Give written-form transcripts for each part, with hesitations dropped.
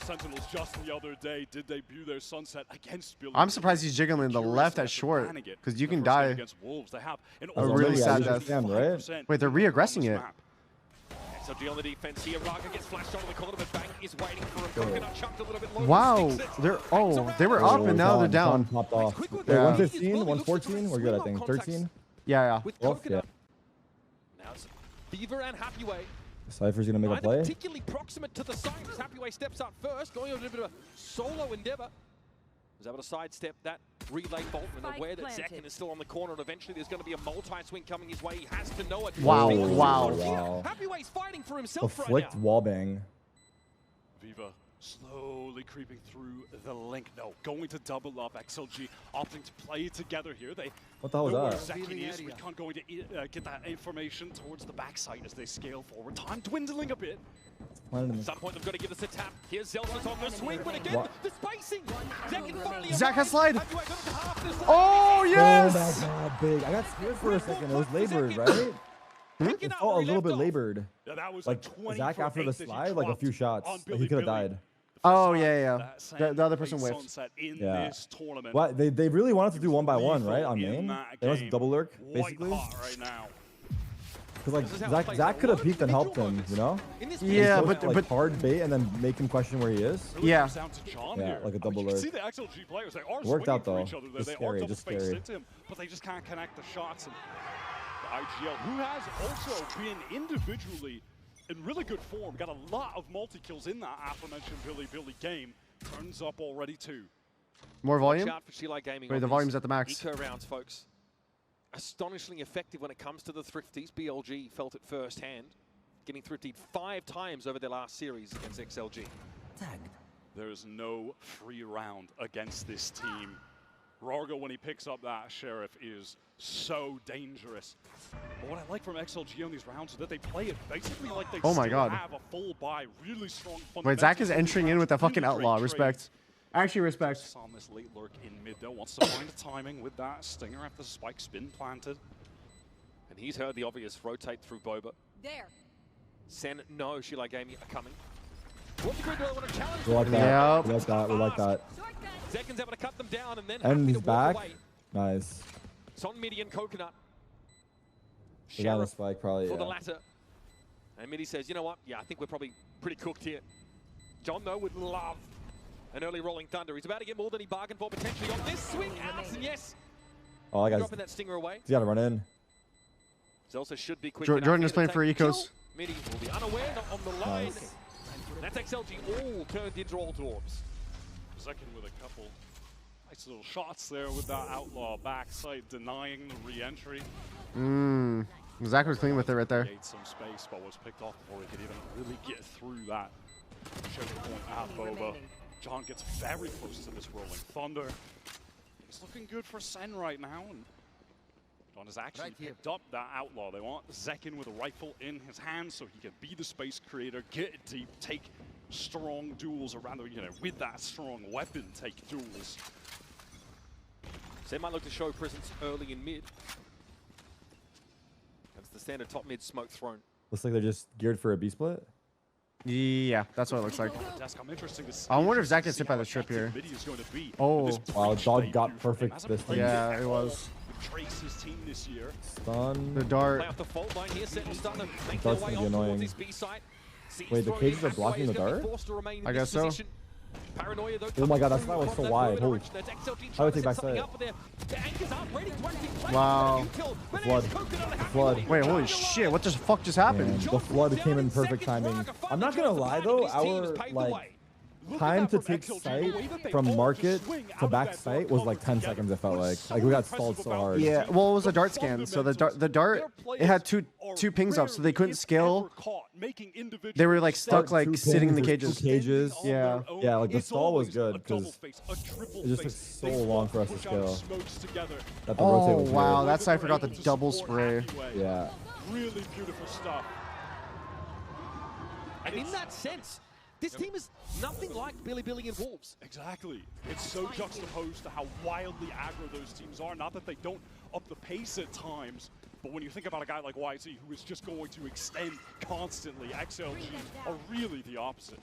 Sentinels just the other day did debut their Sunset against Billy. I'm surprised he's jiggling the left at short, because you can die a really sad death. Right? Wait, they're re-aggressing it. XLG on the defense here. Raga gets flashed onto the corner, but Bang is waiting for him. Coconut chucked a little bit low. Wow, they were up and now they're down. Popped off. Wait, 115, 114, we're good, I think. 13. Yeah. With Coconut. Now it's Fever and Happyway. Cypher's gonna make a play. Particularly proximate to the side as Happyway steps up first, going over a bit of a solo endeavor. Was able to sidestep that relay bolt and aware that Zekin is still on the corner, and eventually there's going to be a multi-swing coming his way. He has to know it. Wow. Happyway's fighting for himself right flicked now. wallbang. Viva slowly creeping through the link. No, going to double up. XLG opting to play together here. What the hell was that? Zekin is. We can't going to get that information towards the backside as they scale forward. Time dwindling a bit. At some point, they've got to give us a tap. Here's Zelsa's on the swing, but again, the spacing. Zach has slide. Oh, yes! Oh, that's not big. I got scared for a second. It was labored, right? It felt a little bit labored. Yeah, that was like Zach after the slide, like a few shots. Like he could have died. Oh, yeah. The other person whiffed. Yeah. What? They really wanted to do 1-by-1, right? On main? They wanted to double lurk, basically. Because like Zach could have peeked and helped him, you know? Yeah, but hard bait and then make him question where he is. Yeah. Yeah, like a double lurk. See the XLG players, they are worked out though. Just scary, just scary. But they just can't connect the shots. And the IGL, who has also been individually in really good form, got a lot of multi-kills in that aforementioned Billy game, turns up already too. More volume? Wait, the volume's at the max. Eco rounds, folks. Astonishingly effective when it comes to the thrifties. BLG felt it firsthand, getting thriftied 5 times over their last series against XLG. There is no free round against this team. Rargo, when he picks up that Sheriff, is so dangerous. But what I like from XLG on these rounds is that they play it basically like they have a full buy, really strong fundamentals. Wait, Zach is entering in with that fucking outlaw. Respect. Actually, respect. Saw this late lurk in mid though. Wants to find the timing with that stinger after the spike spin planted. And he's heard the obvious rotate through Boba. There. Sen, no, Shilagami are coming. What degree do I want to challenge? We like that. We like that. We like that. Zekin's able to cut them down and then and he's back. Nice. Son Midi and Coconut. Sheriff spike probably for the latter. And Midi says, you know what? Yeah, I think we're probably pretty cooked here. John, though, would love an early rolling thunder. He's about to get more than he bargained for potentially on this swing out, and yes. Oh, I got dropping that stinger away. He's got to run in. Zelsa should be quick. Jordan is playing for Ecos. Midi will be unaware, not on the line. Nice. That's XLG all turned into all dwarves. Zekin with a couple nice little shots there with that outlaw backside denying the re-entry. Zach was clean with it right there. Some space, but was picked off before he could even really get through that. Choke point at Boba. John gets very close to this rolling thunder. It's looking good for Sen right now. And John has actually picked up that outlaw. They want Zekin with a rifle in his hand so he can be the space creator, get it deep, take strong duels, or rather, with that strong weapon, take duels. Sen might look to show presence early in mid. That's the standard top mid smoke thrown. Looks like they're just geared for a B split. Yeah, that's what it looks like. I wonder if Zach gets hit by the trip here. Oh, wow, Dog got perfect this time. Yeah, it was. Stun. The dart. The dart's gonna be annoying. Wait, the cages are blocking the dart? I guess so. Oh my god, that slide was so wide. Holy. I would take backside. Wow. The flood. The flood. Wait, holy shit, what the fuck just happened? Man, the flood came in perfect timing. I'm not gonna lie though, our time to take sight from market to back sight was like 10 seconds, it felt like. Like we got stalled so hard. Yeah, well, it was a dart scan. So the dart, it had two pings up, so they couldn't scale. They were like stuck, like sitting in the cages. Yeah. Yeah, like the stall was good because it just took so long for us to scale. Oh wow, that side forgot the double spray. Yeah. Really beautiful stuff. And in that sense, this team is nothing like Billy and Wolves. Exactly. It's so juxtaposed to how wildly aggro those teams are. Not that they don't up the pace at times, but when you think about a guy like YT who is just going to extend constantly, XLG are really the opposite.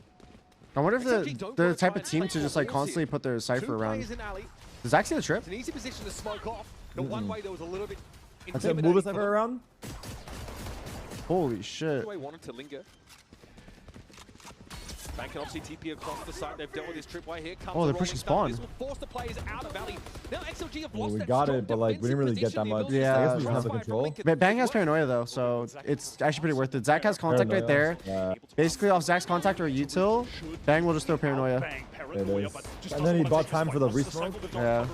I wonder if they're the type of team to just like constantly put their Cypher around. Does Zach see the trip? It's an easy position to smoke off. The one way there was a little bit I said move the Cypher around. Holy shit. Way wanted to linger. Bank can obviously TP across the site. They've dealt with this tripway here. Oh, they're pushing spawn. This will force the players out of Valley. Now XLG have lost We that got strong it, but like we didn't really get that much. Yeah. I guess we just have the control. Bang has paranoia though, so it's actually pretty worth it. Zach has contact right there. Yeah. Basically off Zach's contact or util, Bang will just throw paranoia. It is. And then he bought time for the resmoke. Yeah.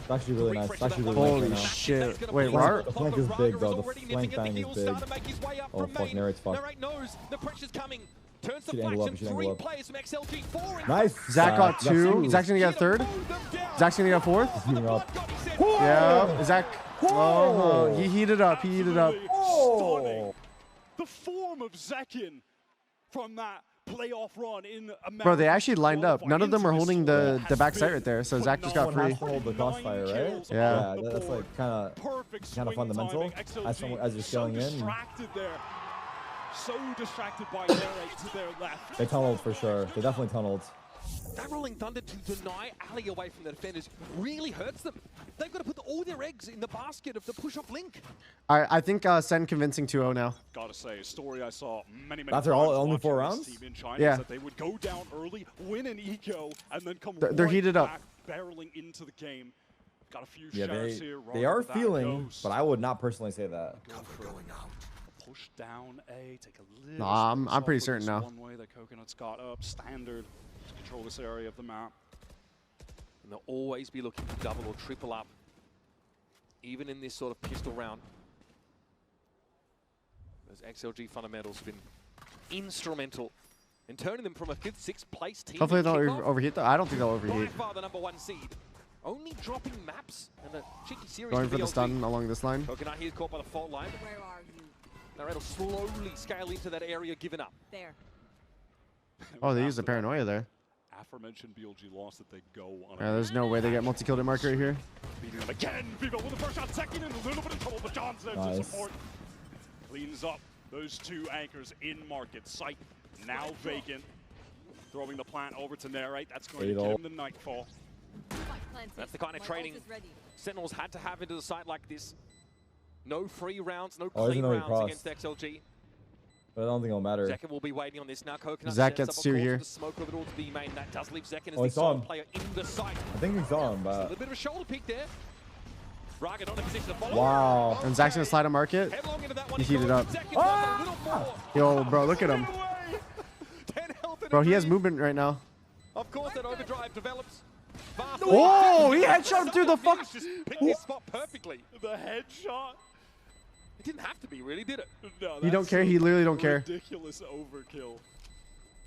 It's actually really nice. It's actually really Holy nice right shit. Wait, what? The flank is big though. The flank bang is big. Oh fuck, Narrate's fucked. Narrate knows the pressure's coming. Turns the Should angle flash up, and should 3 angle up. players from XLG. 4 in Nice. Zach got 2. Zach's gonna get a 3rd. Zach's gonna get a 4th. Heating up. Yeah. Zach. Oh, he heated up. He heated up. Stunning. The form of Zekin from that playoff run in America. Bro, they actually lined up. None of them are holding the back site right there, so Zach just got free. Has to hold the crossfire, right? Yeah. That's like kind of fundamental. As you're scaling in. So distracted by Narrate to their left. They tunneled for sure. They definitely tunneled. That Rolling Thunder to deny Ali away from the defenders really hurts them. They've got to put all their eggs in the basket of the push-off link. I think Sen convincing 2-0 now. Gotta say, a story I saw many That's only 4 rounds? Team in China Yeah. that they would go down early, win an eco, and then come They're heated up. back, barreling into the game. Got a few Yeah, shots here. they are feeling, but I would not personally say that. Going out. Push down A, take a little. Nah, I'm pretty certain now. One way that Coconut's got up, standard to control this area of the map. And they'll always be looking to double or triple up, even in this sort of pistol round. Those XLG fundamentals have been instrumental in turning them from a 5th, 6th place team. Hopefully they don't overheat though. I don't think they'll By overheat. far the #1 seed. Only dropping maps and a cheeky series. Going for the stun along this line. Coconut here caught by the fault line. Where are you? Narrate will slowly scale into that area given up. There. Oh, they used the paranoia there. Aforementioned BLG lost that they go on. Yeah, there's no way they get multi-killed at marker right here. Beating them again. Vivo with the first shot, second, and a little bit of trouble, but John's there to support. Cleans up those 2 anchors in market. Site now vacant. Throwing the plant over to Narrate. That's going to get him the Nightfall. That's the kind of training Sentinels had to have into the site like this. No free rounds, no clean rounds against XLG. But I don't think it'll matter. Zekin will be waiting on this now. Coconut Zach gets 2 here. The smoke of it all to be made, and that does leave Zekin Oh, as the sole player in the site. I think we saw him, A but little bit of a shoulder pick there. Raga not in a position to follow. wow. And Zach's gonna slide a market. He heated up. Yo, bro, look at him. Bro, he has movement right now. Of course, that overdrive develops. Oh, he headshot through the fuck. Just picked this spot perfectly. The headshot. It didn't have to be, really, did it? No, He don't care. He literally don't care. Ridiculous overkill.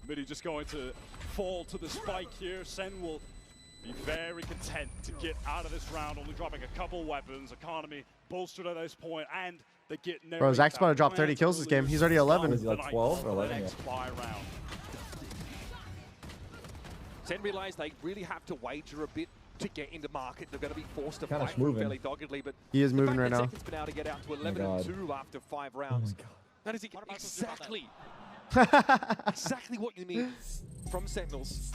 Midi just going to fall to the spike here. Sen will be very content to get out of this round, only dropping a couple weapons. Economy bolstered at this point, and they get Narrate. Bro, Zach's about to drop 30 kills this game. He's already 11. Is he like 12 or 11? Next buy round. Sen realized they really have to wager a bit to get into market. They're going to be forced to Kinda fight moving. fairly doggedly, but He is moving right now. Zekin's been able to get out to 11-2 after 5 rounds. That is exactly what you need from Sentinels.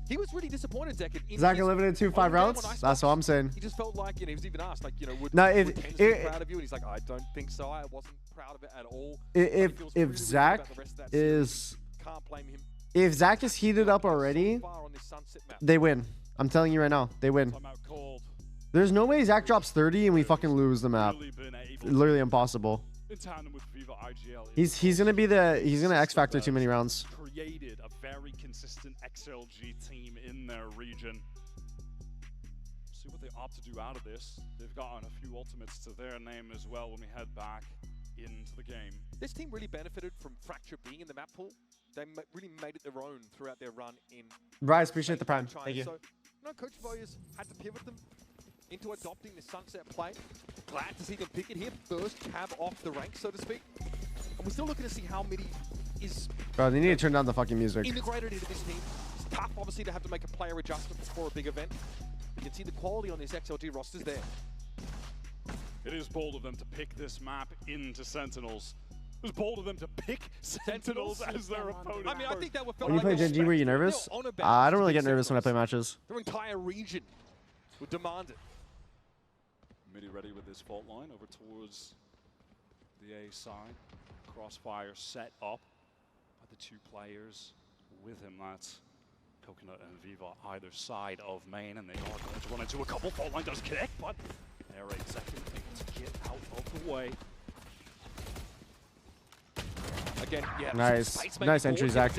He was really disappointed, Zekin. Zach eliminated 2 5 rounds. That's what I'm saying. He just felt like, he was even asked, like, would TenZ be proud of you? And he's like, I don't think so. I wasn't proud of it at all. If Zach is can't blame him. If Zach is heated up already, they win. I'm telling you right now, they win. There's no way Zach drops 30 and we fucking lose the map. Literally impossible. He's gonna X Factor too many rounds. Created a very consistent XLG team in their region. See what they opt to do out of this. They've gotten a few ultimates to their name as well when we head back into the game. This team really benefited from Fracture being in the map pool. They really made it their own throughout their run in. Bryce, appreciate the prime. Thank you. So, Coach Boyers had to pivot them into adopting the Sunset play. Glad to see them pick it here. First cab off the ranks, so to speak. And we're still looking to see how Midi is. Bro, they need to turn down the fucking music. Integrated into this team. It's tough, obviously, to have to make a player adjustment before a big event. You can see the quality on this XLG rosters there. It is bold of them to pick this map into Sentinels. was bold of them to pick Sentinels as their opponent. I mean, I think that would felt When you play Gen G, were you nervous? I don't really get nervous when I play matches. Their entire region would demand it. Midi ready with his fault line over towards the A side. Crossfire set up by the two players with him. That's Coconut and Viva either side of main, and they are going to run into a couple. Fault line does connect, but they're a second able to get out of the way. Again, yeah, nice entry, Zach.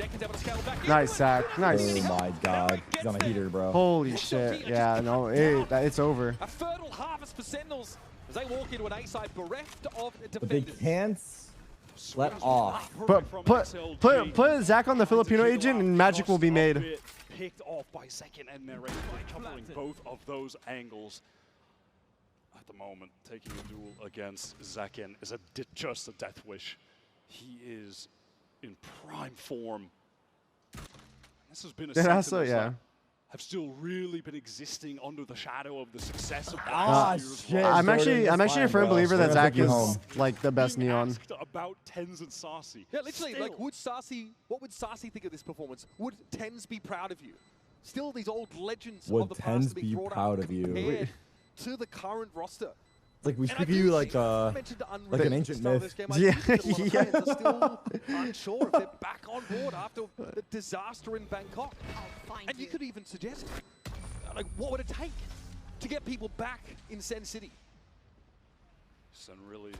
Nice, Zach. Nice. Oh my god, he's on a heater, bro. Holy shit. Yeah, no, it's over. A fertile harvest for Sentinels as they walk into an A side bereft of defenders. But they can't let off. Put Zach on the Filipino agent and magic will be made. Picked off by second and narrated by covering both of those angles. At the moment, taking a duel against Zekin is just a death wish. He is in prime form. This has been a Sentinels that have still really been existing under the shadow of the success of last year's I'm actually a firm believer that Zach is like the best Neon. About TenZ and Saucy. Yeah, literally, like, what would Saucy think of this performance? Would TenZ be proud of you? Still, these old legends of the past to be brought up compared to the current roster. It's like we speak of you like an ancient myth. Yeah. Are still unsure if they're back on board after the disaster in Bangkok. And you could even suggest, like, what would it take to get people back in Sen City? Sen really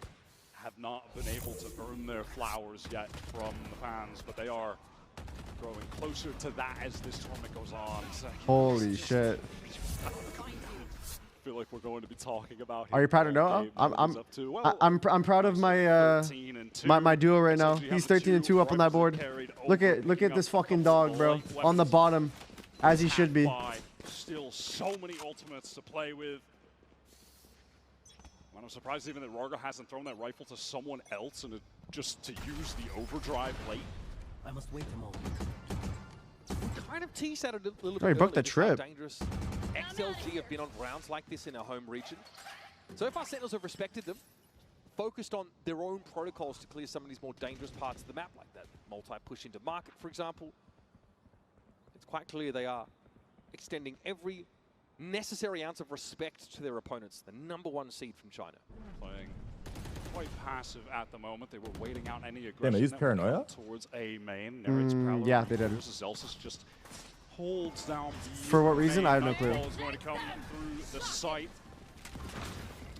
have not been able to earn their flowers yet from the fans, but they are growing closer to that as this tournament goes on. Holy shit. I feel like we're going to be talking about. Are you proud of Noah? I'm proud of my my duo right now. He's 13-2 up on that board. Look at this fucking dog, bro, on the bottom, as he should be. Still so many ultimates to play with. And I'm surprised even that Rarga hasn't thrown that rifle to someone else and just to use the overdrive late. I must wait a moment. We kind of teased out a little bit. He booked the trip. Dangerous XLG have been on rounds like this in our home region. So far, Sentinels have respected them, focused on their own protocols to clear some of these more dangerous parts of the map, like that multi-push into market, for example. It's quite clear they are extending every necessary ounce of respect to their opponents, the #1 seed from China. Playing quite passive at the moment. They were waiting out any aggression. They used Paranoia towards A main. Yeah, they did. Zelsis just holds down B. For what reason? I have no clue. Is going to come through the site.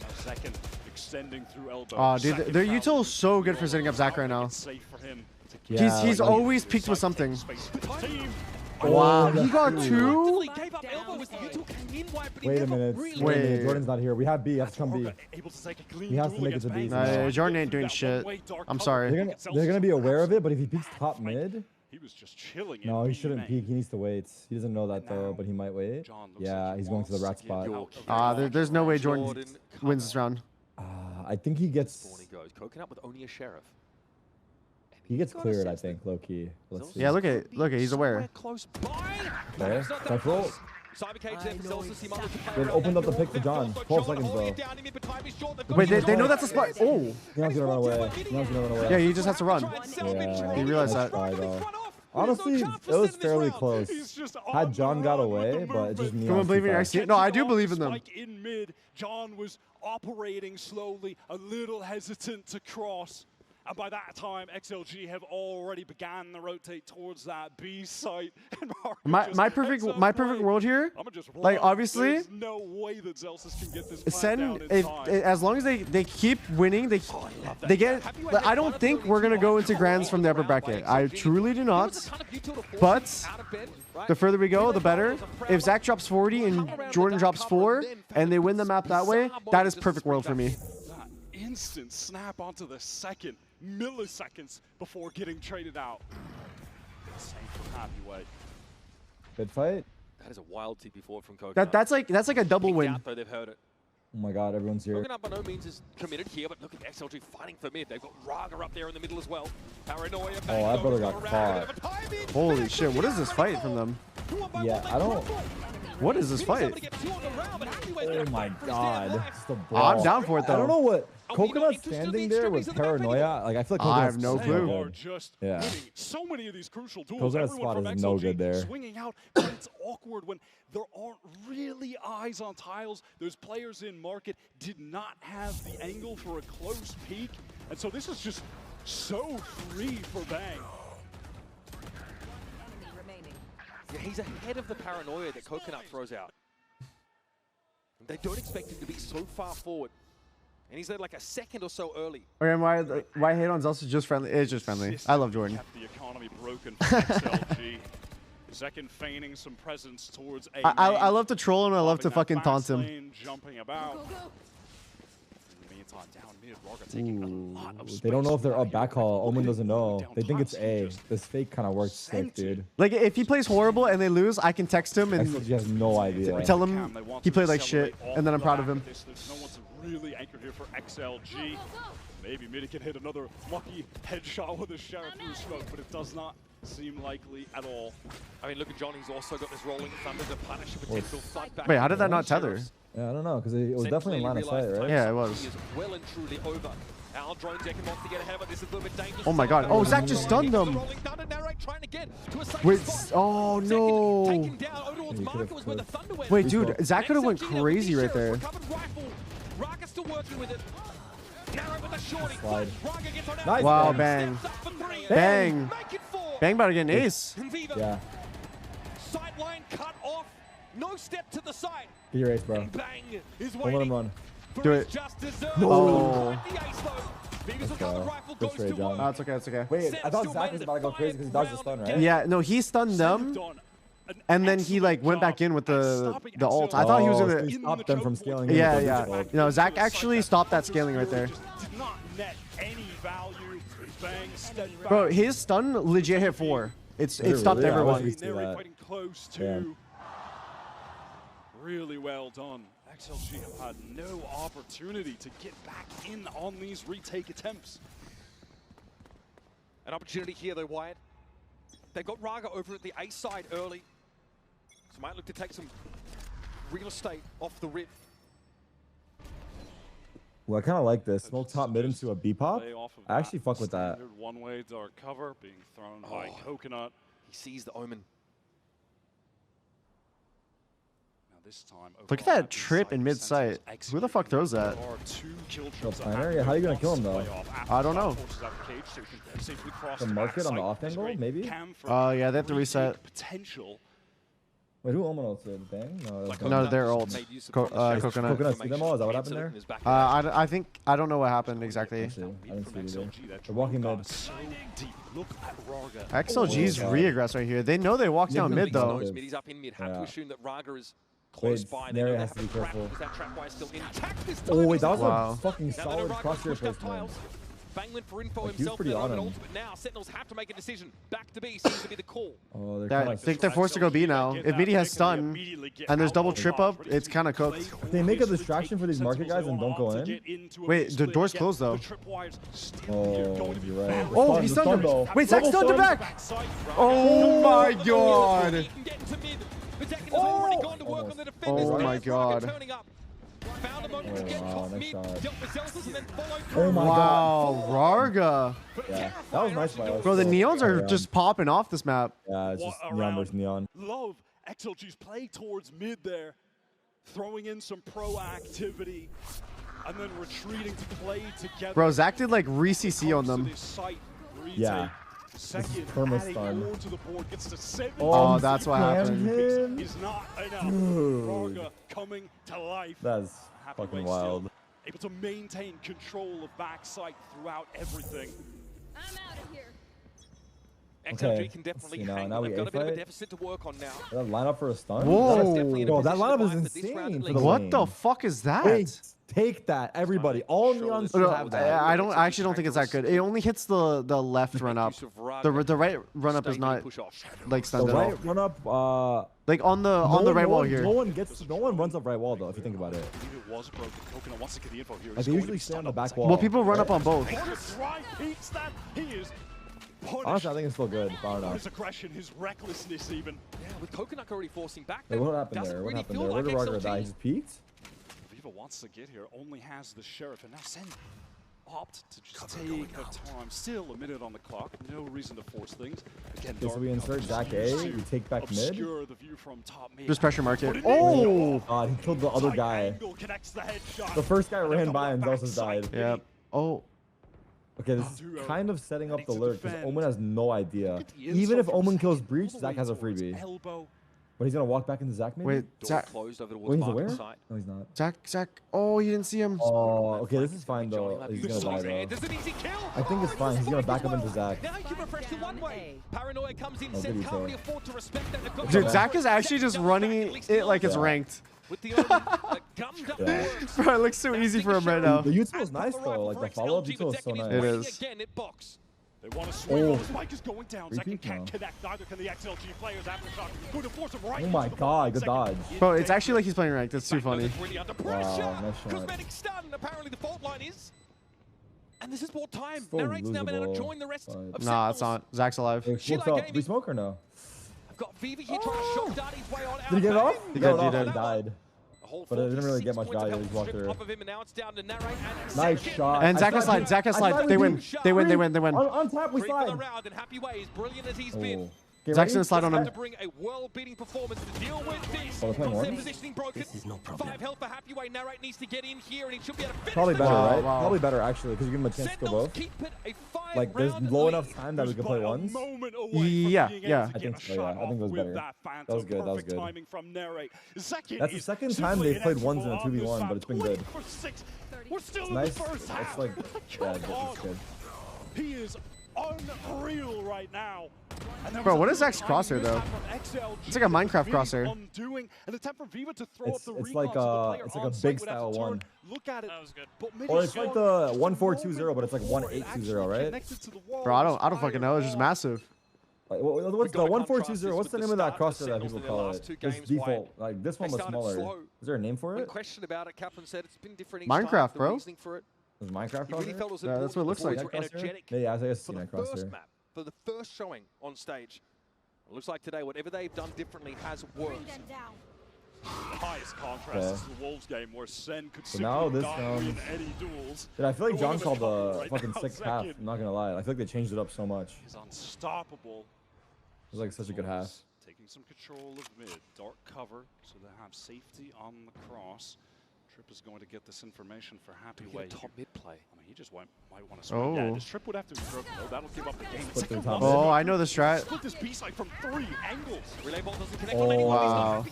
A second extending through elbow. Dude, their util is so good for setting up Zach right now. Safe for him. Yeah, he's always peaked with something. Oh, wow, he got 2? Wait a minute. Wait, Jordan's not here. We have B. He has to come B. He has to make it to B. Jordan ain't doing shit. I'm sorry. They're gonna be aware of it, but if he peeks top mid, he was just chilling. No, he shouldn't peek. He needs to wait. He doesn't know that though, but he might wait. Yeah, he's going to the rat spot. There's no way Jordan wins this round. I think he gets. Coconut with only a sheriff. He gets cleared, I think, low key. Let's see. Yeah, look at he's aware. There, control. They opened up the pick for John. 12 seconds though. Wait, they know that's a spot. Oh. Neon's gonna run away. Yeah, he just has to run. Yeah. He realized that. Honestly, it was fairly close. Had John got away, but it just Neon. Believe in your XT? No, I do believe in them. In mid, John was operating slowly, a little hesitant to cross. And by that time, XLG have already began the rotate towards that B site. my perfect world here, like obviously, there's no way that Zelsis can get this Sen, as long as they keep winning, they get. I don't think we're gonna go into grands from the upper bracket. I truly do not. But the further we go, the better. If Zach drops 40 and Jordan drops 4, and they win the map that way, that is perfect world for me. Instant snap onto the second. Milliseconds before getting traded out. Same for heavyweight. Good fight. That is a wild TP forward from Coconut. That's like a double win. Out, though, they've heard it. Oh my god, everyone's here. Coconut by no means is committed here, but look at XLG fighting for mid. They've got Rarga up there in the middle as well. Paranoia. Oh, that brother got caught. Holy shit, what is this fight from them? Yeah, I don't. What is this fight? Oh my god. Just a I'm brawl. down for it though. I don't know what Are we not Coconut interested in standing the there with extremities of the map paranoia. Like I feel like I Coconut's have no so clue. They are good. just Yeah. winning so many of these crucial duels. Coconut's Everyone spot from is no XLG good there. swinging out, but it's awkward when there aren't really eyes on tiles. Those players in market did not have the angle for a close peek, and so this is just so free for Bang. Yeah, he's ahead of the paranoia that Coconut throws out. They don't expect him to be so far forward. And he's there like a second or so early. Okay, why hate on Zelsa just friendly? It's just friendly. I love Jordan. Kept the economy broken for XLG. Zekin feigning some presence towards A. I love to troll and I love to fucking taunt him. Lane, jumping about. In the meantime, down mid, Raga taking a lot of space. They don't know if they're up right back here. hall. Omen doesn't know. Down They think it's top, A. just This fake kind of works sick, dude. Like if he plays horrible and they lose, I can text him and XLG has no idea. tell him he played like shit, and then I'm proud of him. There's no one's really anchored here for XLG. Maybe Midi can hit another lucky headshot with a Sheriff through smoke, but it does not seem likely at all. I mean, look at John. He's also got this rolling thunder to punish a potential flood back. Wait, how did that not tether? Yeah, I don't know, because it was definitely in line of sight, right? Yeah, it was. Is well and truly over. Our drone Zekin wants to get ahead of it. This is a little bit dangerous. Oh my god. Oh, Zach just stunned The him. rolling thunder, Narek trying to get to a safe Wait, spot. oh Zekin no. taken down over towards He Marker could've was where the thunder went. Wait, dude, Zach could have went XLG crazy with right the there. recovered rifle. Raga's still working with it. Narek with a shorty. Slide. Raga gets on Nice. out. Wow, Steps bang. up for three. Bang. Make it four. Bang about to get an ace. And Viva, Yeah. sideline cut off. No step to the side. Get your ace, bro. Bang is Don't let him waiting. run. For Do his it. just deserved. No. Quite the ace, though. Viva's Let's recovered go. rifle Good goes trade, to John. one. Oh, it's okay, it's okay. Wait, I thought Zach was about to go crazy because he dodged the stun, right? Yeah, no, he stunned them, Done an and then he like went back in with the ult. I thought he was Oh, gonna. so he stopped them from scaling. Yeah, in. yeah. Like, No, Zach actually stopped that scaling right there. Just did not net any value. Bang, steadfast. Bro, his stun legit hit 4. It Really? stopped Yeah, I everyone. wasn't- They're that. fighting close to. Yeah. Really well done. XLG have had no opportunity to get back in on these retake attempts. An opportunity here, though, Wyatt. They got Raga over at the A side early. So might look to take some real estate off the rip. Well, I kind of like this. Smoke top mid into a B pop. Play off of I actually fuck with that. standard one-way dark cover being thrown by Coconut. He sees the Omen. Now this time, Look at overall, that trip in mid mid-sight. Who the fuck throws that? There are 2 kill Well, trips that Pioneer, happen yeah, how you gonna once kill him, the though? playoff. After I don't that know. forces out the cage, so he can safely cross The the market on the backside. off It's angle, great maybe? cam for Yeah, they have to retake reset. Potential. Wait, who Omen ulted? Bang? No, that's No, Coconut. they're ults. Made use of Co- the Coconut. Coconut see them all? Is that what happened there? I think I don't know what happened exactly. I didn't From see it either. XLG, that They're walking drone mid. got so deep. Look at Raga. XLG's Oh, God. re-aggress right here. They know they walked Yeah, down but mid though. he's He's up in mid. Have to Yeah. assume that Raga is close Wait, by. Nary They has to be careful. Is that trap wire still intact this time? Oh, wait, that was Wow. a fucking Now they know solid Raga's crosshair pushed up placement. tiles. Bang went for info Like, he was himself. pretty They're on an him. ultimate now. Sentinels have to make a decision. Back to B seems to be the call. Oh, they're Yeah, kind I of think they're forced to go B now. If Midi has stun and there's double trip up, it's kind of cooked. If they make a distraction for these market guys and don't go in. Wait, the door's closed though. Oh, you're right. Oh, he stunned him. Wait, Zach stunned him back. Oh my god. He can get into mid. But Zekin has already gone to work on the defenders. Oh my Raga god. turning up. Found a moment to get wow, top nice mid. shot. Dealt with Zelzas and then followed Oh through. my Wow, Rarga. Yeah, that was nice by us. Bro, the neons are Yeah. just popping off this map. Yeah, it's What just a neon round. versus neon. Love XLG's play towards mid there, throwing in some pro activity, and then retreating to play together. Bro, Zach did like re-CC on them. Yeah. Second, perma adding stun. more to the board, gets to 7. Oh, that's what scammed happened. him. Is not enough. Dude. Raga coming to life. That's Happy fucking Way wild. still able to maintain control of backside throughout everything. I'm out of here. XLG Okay, can definitely let's see now. hang Now on. we They've got a bit of a A-fight? deficit to work on now. That lineup for a stun? Whoa. That's Definitely in a Bro, that position lineup to is fight, but this round insane at for the least- What the lane. fuck is that? Wait, take that, everybody. All neon should No, have that. I actually don't think it's that good. It only hits the left run up. Use of Raga. The right run up is Stay not push off. like The stunned at all. right run up, Like on the right wall here. No one runs up right wall though, if you think about it. I believe it was broken. Coconut wants to get the info here. Like, He's they going usually to stay on stun the up back second. wall. Well, people run up on both. Try peeks that. He is Honestly, I think it's still good. I don't know. His aggression, his recklessness even. Yeah, with Coconut already forcing back. Wait, what happened there? What happened there? Where did Roger die? He just peeked? Viva wants to get here, only has the Sheriff, and now Sen opt to just take her time. Still a minute on the clock, no reason to force things. Again, Okay, so we insert Zach A, we take back mid. Obscure the view from top mid. Just pressure market. Oh! God, he killed the other guy. The The first guy ran by and Zelsus died. Yep. Oh. Okay, this is kind of setting up the lurk because Omen has no idea. Even if Omen kills Breach, Zach has a freebie. But he's gonna walk back into Zach maybe? Wait, Zach. Closed over Wait, towards he's aware? side. No, he's not. Zach. Oh, you didn't see him. Oh, okay, this is fine though. He's gonna die though. There's an easy kill. I think it's fine. He's gonna back up into Zach. Now he can refresh to one way. Paranoia comes in, Oh, Sen good can't really afford to respect that. Dude, Zach is actually just running it like it's ranked. With the gummed up works. Bro, it looks so easy for him right now. The util is nice though. Like the follow-up util is so nice. It is. Again, it box. They want to swing. Oh. The spike is going down. Second can't connect. Neither can the XLG players. Aftershock going to force him right. Oh my god, good dodge. Bro, it's actually like he's playing ranked. That's too funny. Really under pressure. Wow, nice shot. Cosmetic stun. Apparently the fault line is. And this is more time. Still Narrate's now been able to losable, join the rest but- of Nah, it's Sentinels. not. Zach's alive. Hey, what's up? We smoke or no? I've got Viva here trying to shock dart his way on out. Did he get it off? He did, he did. He died. But it didn't really get much value. He just walked through. Nice shot. And Zach has slide. Zach has slide. They win. They win. They win. They win. On tap, we slide. And Happy Way is brilliant as he's been. Okay, Zach's ready? gonna slide on him. To bring a world-beating performance to deal with this. Oh, they're playing Got their one? positioning broken. This is no problem. 5 health for Happy Way. Narrate needs to get in here, and he should be able to finish Probably the better, job. right? Wow. Probably better actually, because you give him a chance to go Sentinels both. keep it a 5 Like there's round low lead. enough time that we can play ones. Yeah, yeah. I think so, yeah. I think it was better. That was good, that was good. That's the second time they've played ones in a 2v1, but it's been good. We're still It's in nice. the first half. It's like, yeah, it's good. He is unreal right now. Bro, what is Zach's crosshair though? It's like a Minecraft crosshair. It's like a big style one. Look at it. That was good. Or it's like the 1-4-2-0, but it's like 1-8-2-0, right? Bro, I don't fucking know. It's just massive. Like, what's the 1-4-2-0? What's the name of that crosshair that people call it? It's default. Like this one was smaller. Is there a name for When it? questioned about it, Kaplan said it's been different each Minecraft, time. The bro. reasoning for it, Is Minecraft he really crosshair? felt it was Yeah, that's what it looks important. like. The boys were energetic Yeah, I guess for seen the that first crosshair. map, for the first showing on stage. It looks like today, whatever they've done differently has worked. Highest contrast is the Wolves game where Sen could So now simply this not win any duels. Dude, I feel like The John one called with the right fucking now, sixth half. second. I'm not gonna lie. I feel like they changed it up so much. He's unstoppable. It was like such a good half. Taking some control of mid. Dark cover, so they have safety on the cross. Trip is going to get this information for Happy Way. Top mid play. I mean, he just might want to swing. Yeah, Oh. this Trip would have to be broken though. That'll give up the game. Split through top. Oh, I know the strat. Split this B side from 3 angles. Relay ball doesn't connect Oh, on anyone. wow.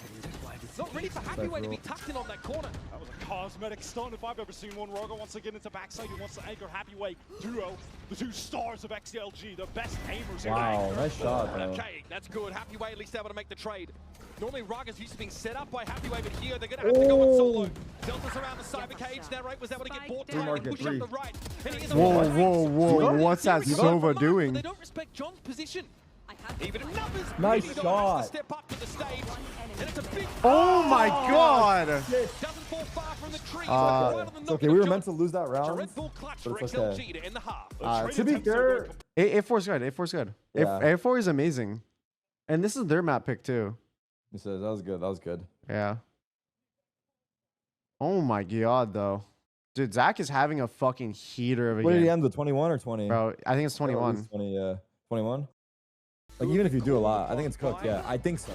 He's not ready for Happy Way to be tucked in on that corner. That was a cosmetic stun if I've ever seen one. Rogo wants to get into backside. He wants to anchor Happy Way duo. The 2 stars of XLG, the best aimers. Wow, nice shot though. Okay, that's good. Happy Way at least able to make the trade. Normally Raga's used to being set up by Happy Way, but here they're going to have to go on solo. Delta's around the cyber cage. Narrate was able to get bought time and push up the right. Whoa. What's that Sova doing? They don't respect John's position. Even if numbers Nice really don't shot. have to step up to the stage. And it's a big Oh my god. doesn't fall far from the tree. It's okay, we were meant to lose that round, Red Bull clutch but for it's XLG okay. to end the half. To be fair, A4's good. A4's good. Yeah. A4 is amazing. And this is their map pick too. he says that was good. That was good. Yeah. Oh my god, though. Dude, Zach is having a fucking heater of a What did he game. end with? 21 or 20? Bro, I think it's 21. 20, yeah. 21? Like, even if you do a lot, I think it's cooked, yeah. I think so.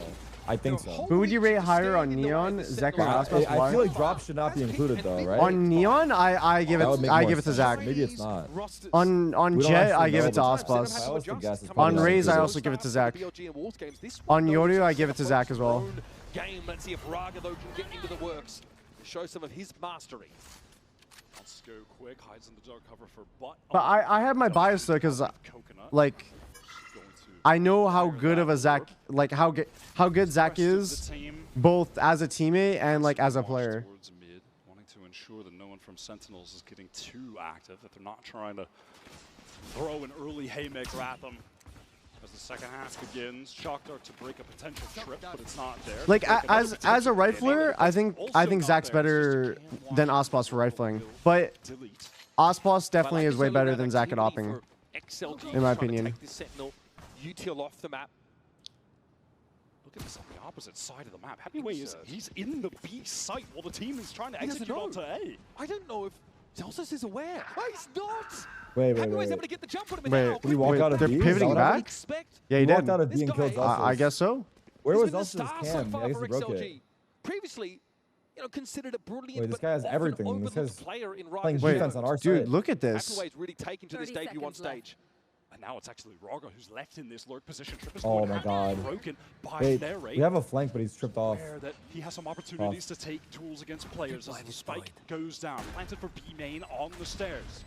I think so. Who would you rate higher on Neon, Zach or I Aspas? Why? feel like drops should not be included, though, right? On Neon, I give That would it make I more give it to sense. Zach. Maybe it's not. On We don't Jet, I actually give know, it to but Aspas. I also guess it's On probably not Raze, I included. also give it to Zach. On Yoru, I give it to Zach as well. Game. Let's see if Raga though can get into the works. Show some of his mastery. Let's go quick. Hides in the dark cover for butt. But I have my bias though, because Coconut. like Going to I know how good of a Zach, like how good Zach rest of is, the team. both as a teammate and like as a player. Towards mid, wanting to ensure that no one from Sentinels is getting too active, that they're not trying to throw an early haymaker at them. As the second half begins, Shock Dart to break a potential trip, but it's not there. Like Break another as a potential rifler, I think Also not Zach's there. better It's just than can't Aspas watch for rifling, Bill but delete. Aspas definitely But is way like better you than said, Zach at activity opping. for XLG in my trying opinion. to take this Sentinel util off the map. Look at this on the opposite side of the map. Happyway he's in the B site while the team is trying to execute onto A. I don't know if Celsius is aware. Oh, he's not! Wait. Happyway's able to get the jump on him Wait, now. Did he walk out of they're B? Is pivoting that what happened? back? Expect. Yeah, he He walked did. out of B This and killed guy- Celsius. I guess so. Where He's was been the Celsius' star so cam? far I guess for he broke XLG. it. Previously, considered a brilliant Wait, this but guy has often everything. This overlooked guy's player in playing Raga's defense show. on our Dude, side. look at this. Happyway's really taken to this 30 debut on seconds left. stage. And now it's actually Raga who's left in this lurk position. Trip is Oh going my out, God. broken by Wait, Narrate. we have a flank, but he's tripped off. Aware that he has some opportunities to take tools against players as the spike goes down. Planted for B main on the stairs.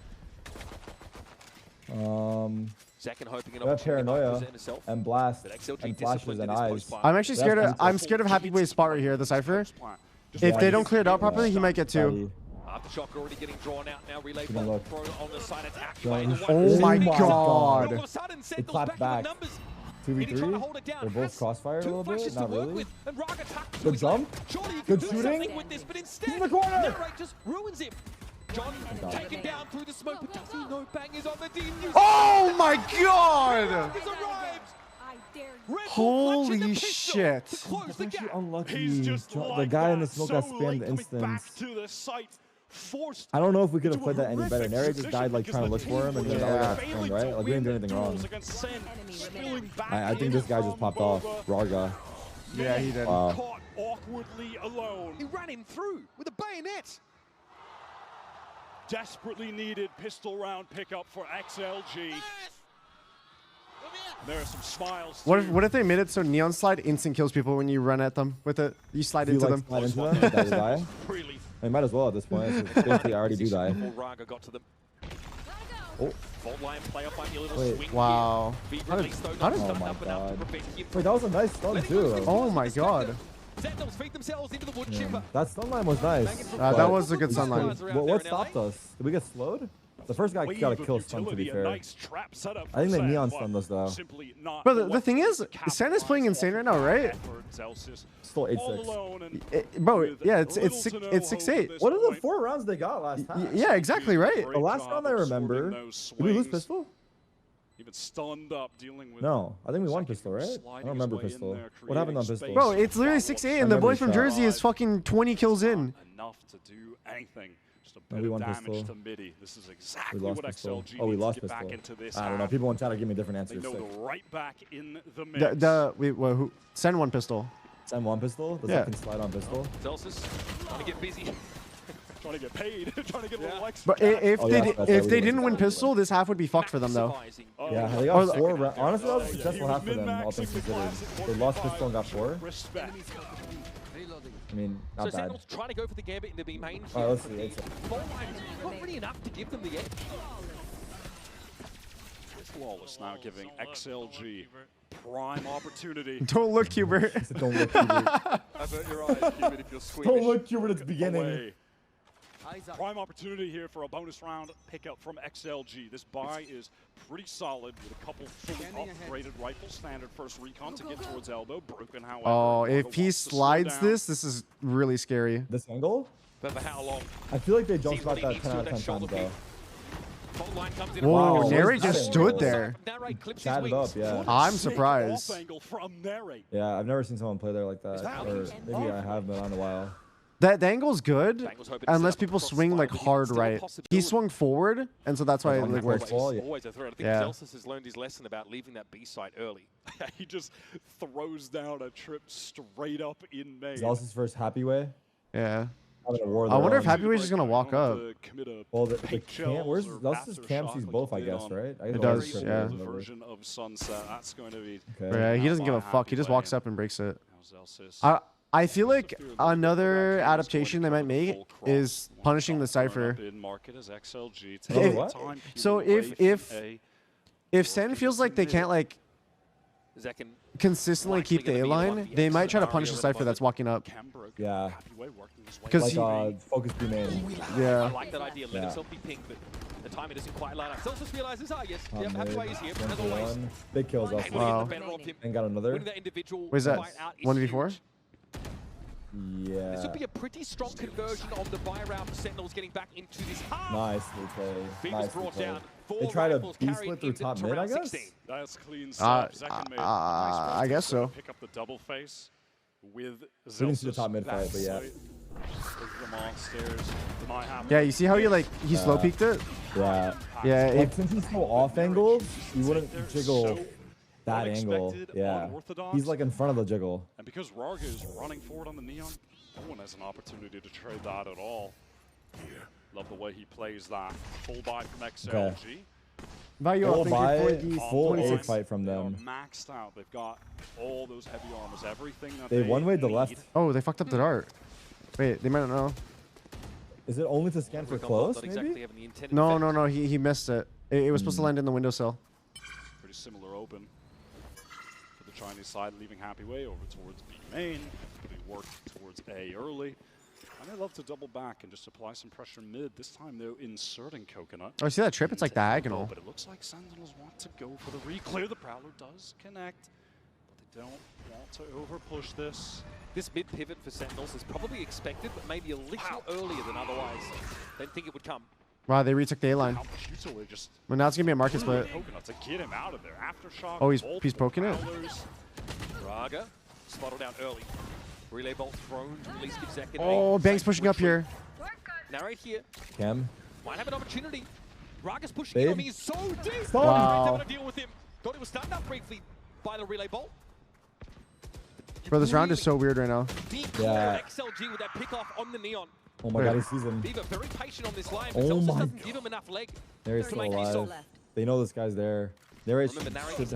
Second hoping an We have opportunity might Paranoia present itself. and Blast But XLG and disciplined flashes in and his eyes. post-fire. I'm actually scared. That's I'm scared of Happyway's spot right here. The Cypher. If they don't clear it out properly, he might get two. Aftershock already getting drawn out now. Relay Good look. Pro on the side attack. Oh my my God. All of a sudden, Sentinels clapped back in the back. numbers. Really trying to 2v3. hold it down. They're both Has crossfire a two little flashes bit. to Not work really. with, and Raga tucks to Good his jump. left. Surely you Good can do shooting. something with this, but instead, In the corner. Narrate just ruins him. John God. taken down through the smoke, but does he know Bang is on the defuse? Oh my God! He's arrived. I dare Red Bull clutching Holy the pistol shit. to close the gap. Unlucky. He's just The like guy in that, the smoke so got spammed late the coming back instance. to the site, forced I don't know if we could have into a played that any better. horrific Nary just position died like because trying to the look for him, and then team all was got failing spammed, to right? Like we didn't do win anything the wrong. duels against Sen, spilling back I think this guy just in popped from off. Boba. Raga. Yeah, he did. Wow. Caught awkwardly alone. He ran him through with a bayonet. Desperately needed pistol round pickup for XLG. There are some smiles. What if they made it so Neon Slide instant kills people when you run at them with it? You slide If you into like them. slide into them, that will die. Really I might as well at this point. So basically, I already do die. Before Raga got to them. Oh, Fault line player finding a little Wait. swing Wow. here. How did- Release, though, how not did- stuffed Oh my up enough to God. prevent him wait, that was a nice stun letting too. loose Oh from my perspective. God. Sentinels feed themselves into the wood Yeah. chipper. That stun line was nice. That but was a good stun line. What stopped us? Did we get slowed? The first guy got a kill stun, to be fair. I think I think they neon stunned us though. But the thing is, Sen is playing insane right now, right? Still 8-6. Bro, yeah, it's 6-8. What are the 4 rounds they got last time? Yeah, exactly right. The last round I remember. Did we lose pistol? Even stunned up, dealing with No, I think we won pistol, right? I sliding don't remember his way in pistol. there, What happened on creating pistol? space. Bro, it's literally 6-8, and the boy from Jersey is fucking 20 kills in. Enough to do anything. Just a No, bit we of won damage pistol. to midi. This is We exactly lost what pistol. XLG Oh, we needs lost to get pistol. back into this I don't know. half. People in chat are giving me different They answers. know Sick. they're right back in the mix. Who? Sen one pistol. Send 1 pistol. The Yeah. second slide on pistol. Celsius trying to get busy. Trying to get paid, trying to get a little extra. But if Oh, they yeah, that's right, if we they did didn't win win pistol, this half would be fucked for them though. Maximizing. Yeah, they Or got the- 4 rounds. Honestly, that was a He successful was half for them, all min-maxing things the considered. class at They lost 45. pistol and got 4. Respect. I mean, So not bad. Sentinels trying to go for the gambit into B main. Alright, let's see. It's Fault line is not really enough to give them the edge. Flawless now giving XLG prime opportunity. Don't look, Hubert. don't look Hubert. Avert your eyes, Hubert, if you're squeamish. Don't look Hubert at the beginning. Away. Prime opportunity here for a bonus round pickup from XLG. This buy is pretty solid with a couple fully upgraded rifle standard first recon to get towards elbow. Broken, however. Oh, Raga if he wants to slow slides down. this is really scary. This angle? But for how long? I feel like they jump Sees what shot he that needs 10 to out with of 10 that shoulder times though. kick. Fault line comes in. Whoa, Wow, Nary where's just that stood angle? there. Narrate clips his Chatted wings. up, yeah. I'm Sick surprised. off angle from Narrate. Yeah, I've never seen someone play there like that. that Or out? maybe I have, but not in a while. The angle's good, Bengals hoping to unless set up people across the swing spine, like but it's hard still a right. He possibility. swung forward, and so that's why it Like like, on works. the ball, yeah. Always a threat. I think Yeah. Celsius has learned his lesson about leaving that B site early. He just throws down a trip straight up in main. Zelsis versus Happy Way. Yeah. Having a war of I their wonder if own. Happy Way's just gonna walk up. Well, the camp, where's Zelsis camps these both, I guess, right? I guess It I'll does, trip yeah. those The over. version of Sunset. That's going to be. Okay. Yeah, he doesn't give a fuck. He just walks up and breaks it. I feel like another adaptation they might make is punishing the Cypher. Another what? So if Sen feels like they can't like Zach can consistently keep the A line, they might try to punish the Cypher that's walking up. Yeah. Because Like focus B main. I yeah. like that idea. Let Yeah. himself be pinged, but the timing doesn't quite line up. Celsius realizes, yes, On yep, mid, Happyway is here, one as for always. one. Big kills Able also. to Wow. get the better of him. And got another. Winning that individual What is that? fight out is 1v4? huge. Yeah. This would be a pretty strong conversion on the buy round for Sentinels getting back into this. Nicely played. Fever's brought down. They try to B-split through top mid, I guess? That's clean stuff. Second mid. I guess so. Pick up the double face with We didn't see the top mid fight, but yeah. Yeah, you see how he slow peeked it? Yeah. Yeah. Like, since he's so off angled, you wouldn't jiggle that angle. Yeah. He's like in front of the jiggle. And because Raga is running forward on the Neon, no one has an opportunity to trade that at all. Love the way he plays that. Full buy from XLG. Okay. Value Full up buy, for the full A 26. fight from They are them. maxed out. They've got all those heavy armors, everything that They one-wayed the need. left. Oh, they fucked up the dart. Wait, they might not know. Is it only to scan for close, maybe? No. He missed it. It was supposed to land in the windowsill. Pretty similar open for the Chinese side, leaving Happy Way over towards B main. They work towards A early. And they love to double back and just apply some pressure mid. This time, though, inserting Coconut. Oh, see that trip? It's like diagonal. But it looks like Sentinels want to go for the re-clear. The Prowler does connect, but they don't want to over-push this. This mid pivot for Sentinels is probably expected, but maybe a little earlier than otherwise. Didn't think it would come. Wow, they retook the A line. How futile just Well, now it's gonna be a market split. Coconut to get him out of there. Aftershock. Oh, he's multiple poking it. Prowlers. Raga spotted out early. Relay bolt thrown to release give Zek. Oh, Bang's pushing up here. Narrate here. Cam. Might have an opportunity. Raga's pushing Babe. him. He's so deep. Wow. Able to deal with him. Thought it was stunned up briefly by the relay bolt. Bro, this round is so weird right now. Deep Yeah. XLG with that pick off on the Neon. Oh my god, he sees him. Beaver very patient on this line. Oh But my doesn't give him enough leg. There he's still Like he's alive. They know this guy's there. Narrate should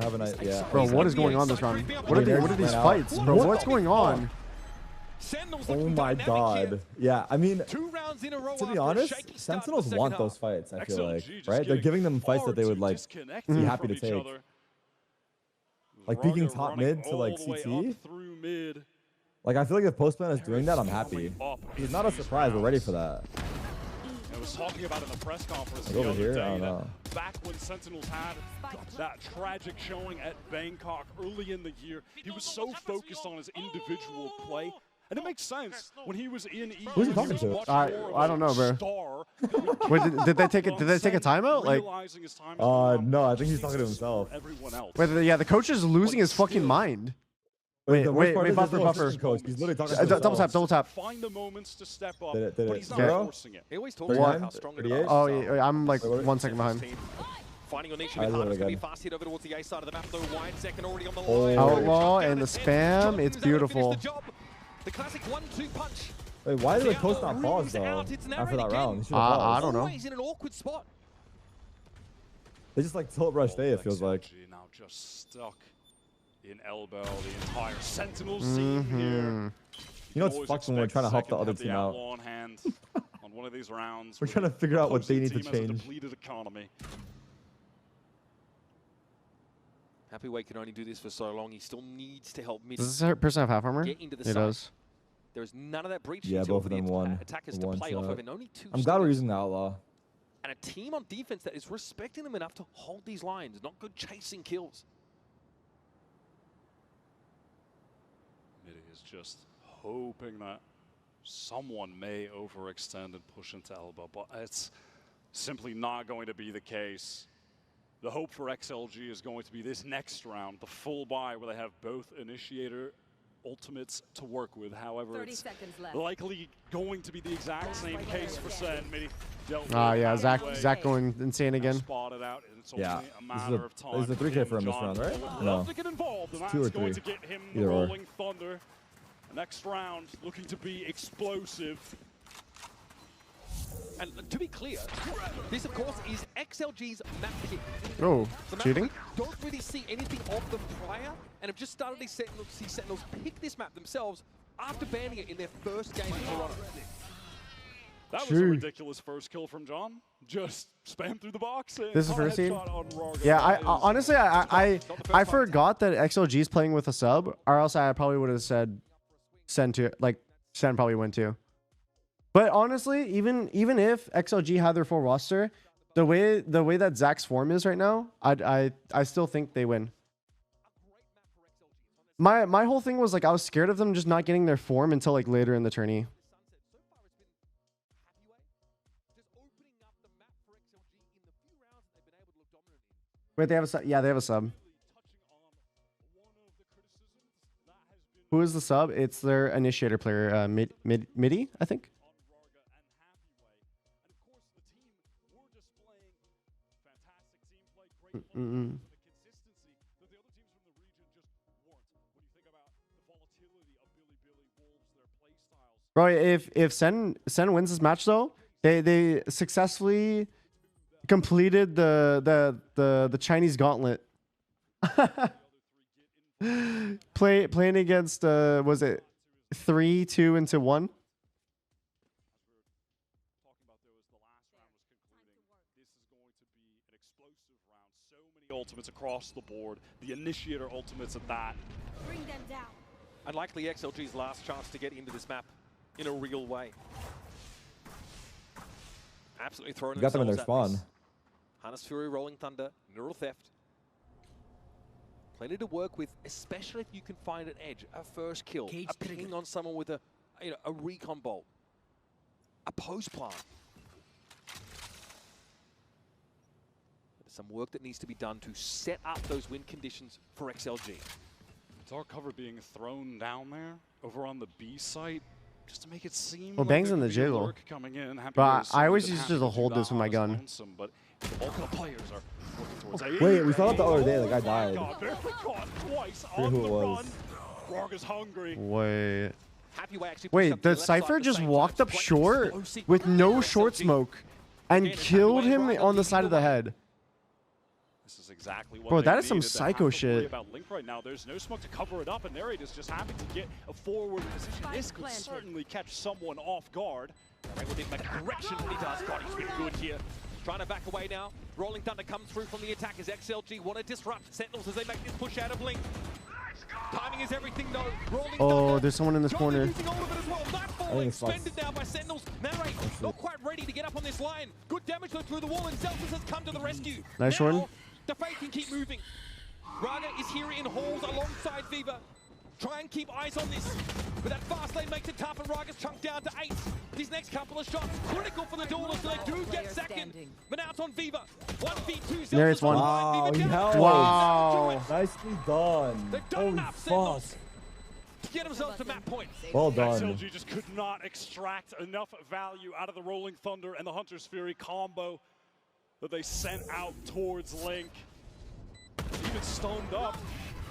have a night. Yeah. Bro, what is going on this round? What are these fights, bro? What's going on? Sentinels Oh looking my dynamic god. here. Yeah, I mean, 2 rounds in a row to be after a honest, shaky start to the Sentinels second want half. those fights, I feel like. XLG just Right? They're getting giving them fights far that they would too like disconnected be happy from to each take. other. Like Raga peeking top running mid to like all the way CT. up through mid. Like I feel like if Postman is doing that, I'm happy. Up It's not a surprise. We're ready for that. I was talking about in the press conference Like the over other here? I day don't that know. back when Sentinels had that tragic showing at Bangkok early in the year, he was so focused on his individual play. And it makes sense when he was in E. Who's he talking to? I don't know, bro. Wait, did they take it? Did they take a timeout? Like, No, I think he's talking to himself. wait, yeah, the coach is losing his fucking mind. Wait, The worst part is buffer, there's no buffer. assistant coach. He's literally talking to himself. Double tap, double tap. Find the moments to step up, Did it, but he's not zero? forcing it. He always talks about 39, how strong it 38? is. Oh, yeah, I'm like 1 second behind. Finding on niche I a bit do it harder. It's going to be again. fast hit over towards the A side of the map, though. Wide second already on the Oh. line. Outlaw Shotgun and the attempt. spam, John it's moves out to finish beautiful. the job. The classic 1-2 punch. Wait, why did the coach Outlaw not pause rings though out. It's after narrated that again. round? He should have I paused. don't know. Always in an awkward spot. They just like tilt rushed A, it feels like. XLG now just stuck in elbow. The entire Sentinels scene here. You know what's fucked when we're trying to help the other team out? On hand on one of these rounds. We're trying to figure out what they need to Opposing team has a change. depleted economy. Happy Way can only do this for so long. He still needs to help mid. Does this person have half armor? Get into the It side. does. There is none of that breach. Yeah, until both of for the them won. attackers to One play off shot. of, and only 2 I'm glad we're stunners. using the outlaw. And a team on defense that is respecting them enough to hold these lines, not good chasing kills. It is just hoping that someone may overextend and push into elbow, but it's simply not going to be the case. The hope for XLG is going to be this next round, the full buy, where they have both initiator ultimates to work with. However, it's likely going to be the exact same case for Sen. Yeah, Zach going insane again. Spotted out, and it's Yeah, only a matter of time. this is a 3K for him this round, right? Would No. love to get involved, and It's that's 2 or going 3. to get him Either the or. Rolling Thunder. Next round looking to be explosive. And to be clear, this of course is XLG's map pick. Oh, The map cheating? we don't really see anything of them prior, and have just started to see Sentinels pick this map themselves after banning it in their first game in Toronto. That was a ridiculous first kill from John. Just spam through the box. And This is first team? headshot on Raga. Yeah, That is- honestly, I forgot that XLG is playing with a sub, or else I probably would have said Sen probably win too. But honestly, even if XLG had their full roster, the way that Zach's form is right now, I still think they win. My whole thing was like I was scared of them just not getting their form until like later in the tourney. Wait, they have a sub? Yeah, they have a sub. Who is the sub? It's their initiator player, Midi, I think. Bro, if Sen wins this match though, they successfully completed the Chinese gauntlet. Playing against was it 3, 2 into 1? Ultimates across the board, the initiator ultimates at that. Bring them down. And likely XLG's last chance to get into this map in a real way. Absolutely throwing Got them in their spawn. Harness Fury, Rolling Thunder, Neural Theft. Plenty to work with, especially if you can find an edge, a first kill, Cage a ping on someone with a recon bolt, a post plant. There's some work that needs to be done to set up those win conditions for XLG. Dark cover being thrown down there over on the B site just to make it seem Well, like Bang's there in could the be jiggle. lurk coming in. Happy But Ways I always certainly used been to happy hold do this with that my on gun. his lonesome, but the bulk of the players are working towards Wait, we saw that the other day. The guy Oh my died. God, barely caught twice Forget on who the it was. run. Rog is hungry. Wait. Happy Way actually pushed up Wait, to the left side Cypher at the just same walked time. up Quite short explosive with no for short XLG. smoke and Again, it's killed Happy Way him right on the leading side of the way. head. This is exactly what Bro, they that is some needed to psycho have to worry shit. about Link right now. There's no smoke to cover it up, and Narrator's just happy to get a forward position. Spike This could planted. certainly catch someone off guard. Right with him, but correction he does. God, he's been good here. Trying to back away now. Rolling Thunder comes through from the attack as XLG want to disrupt Sentinels as they make this push out of Link. Timing is everything though. Rolling Oh, Thunder. there's someone in this corner. Using all of it as well. Nightfall think it's expended now by Sentinels. Narrate not quite ready to get up on this line. Good damage though through the wall, and Zelsus has come to the rescue. Nice now, one. The Fate can keep moving. Raga is here in halls alongside Viva. Try and keep eyes on this. But that fast lane makes it tough, and Raga's chunked down to 8. These next couple of shots, critical for the duelists, so they do get Player second. standing. But now it's on Viva. 1v2. There it's one. Wow, he held. Wow. Nicely done. They've done Holy enough, fuck. Sentinels, to get themselves to map point. Well done. XLG just could not extract enough value out of the Rolling Thunder and the Hunter's Fury combo that they sent out towards Link. Even stunned up.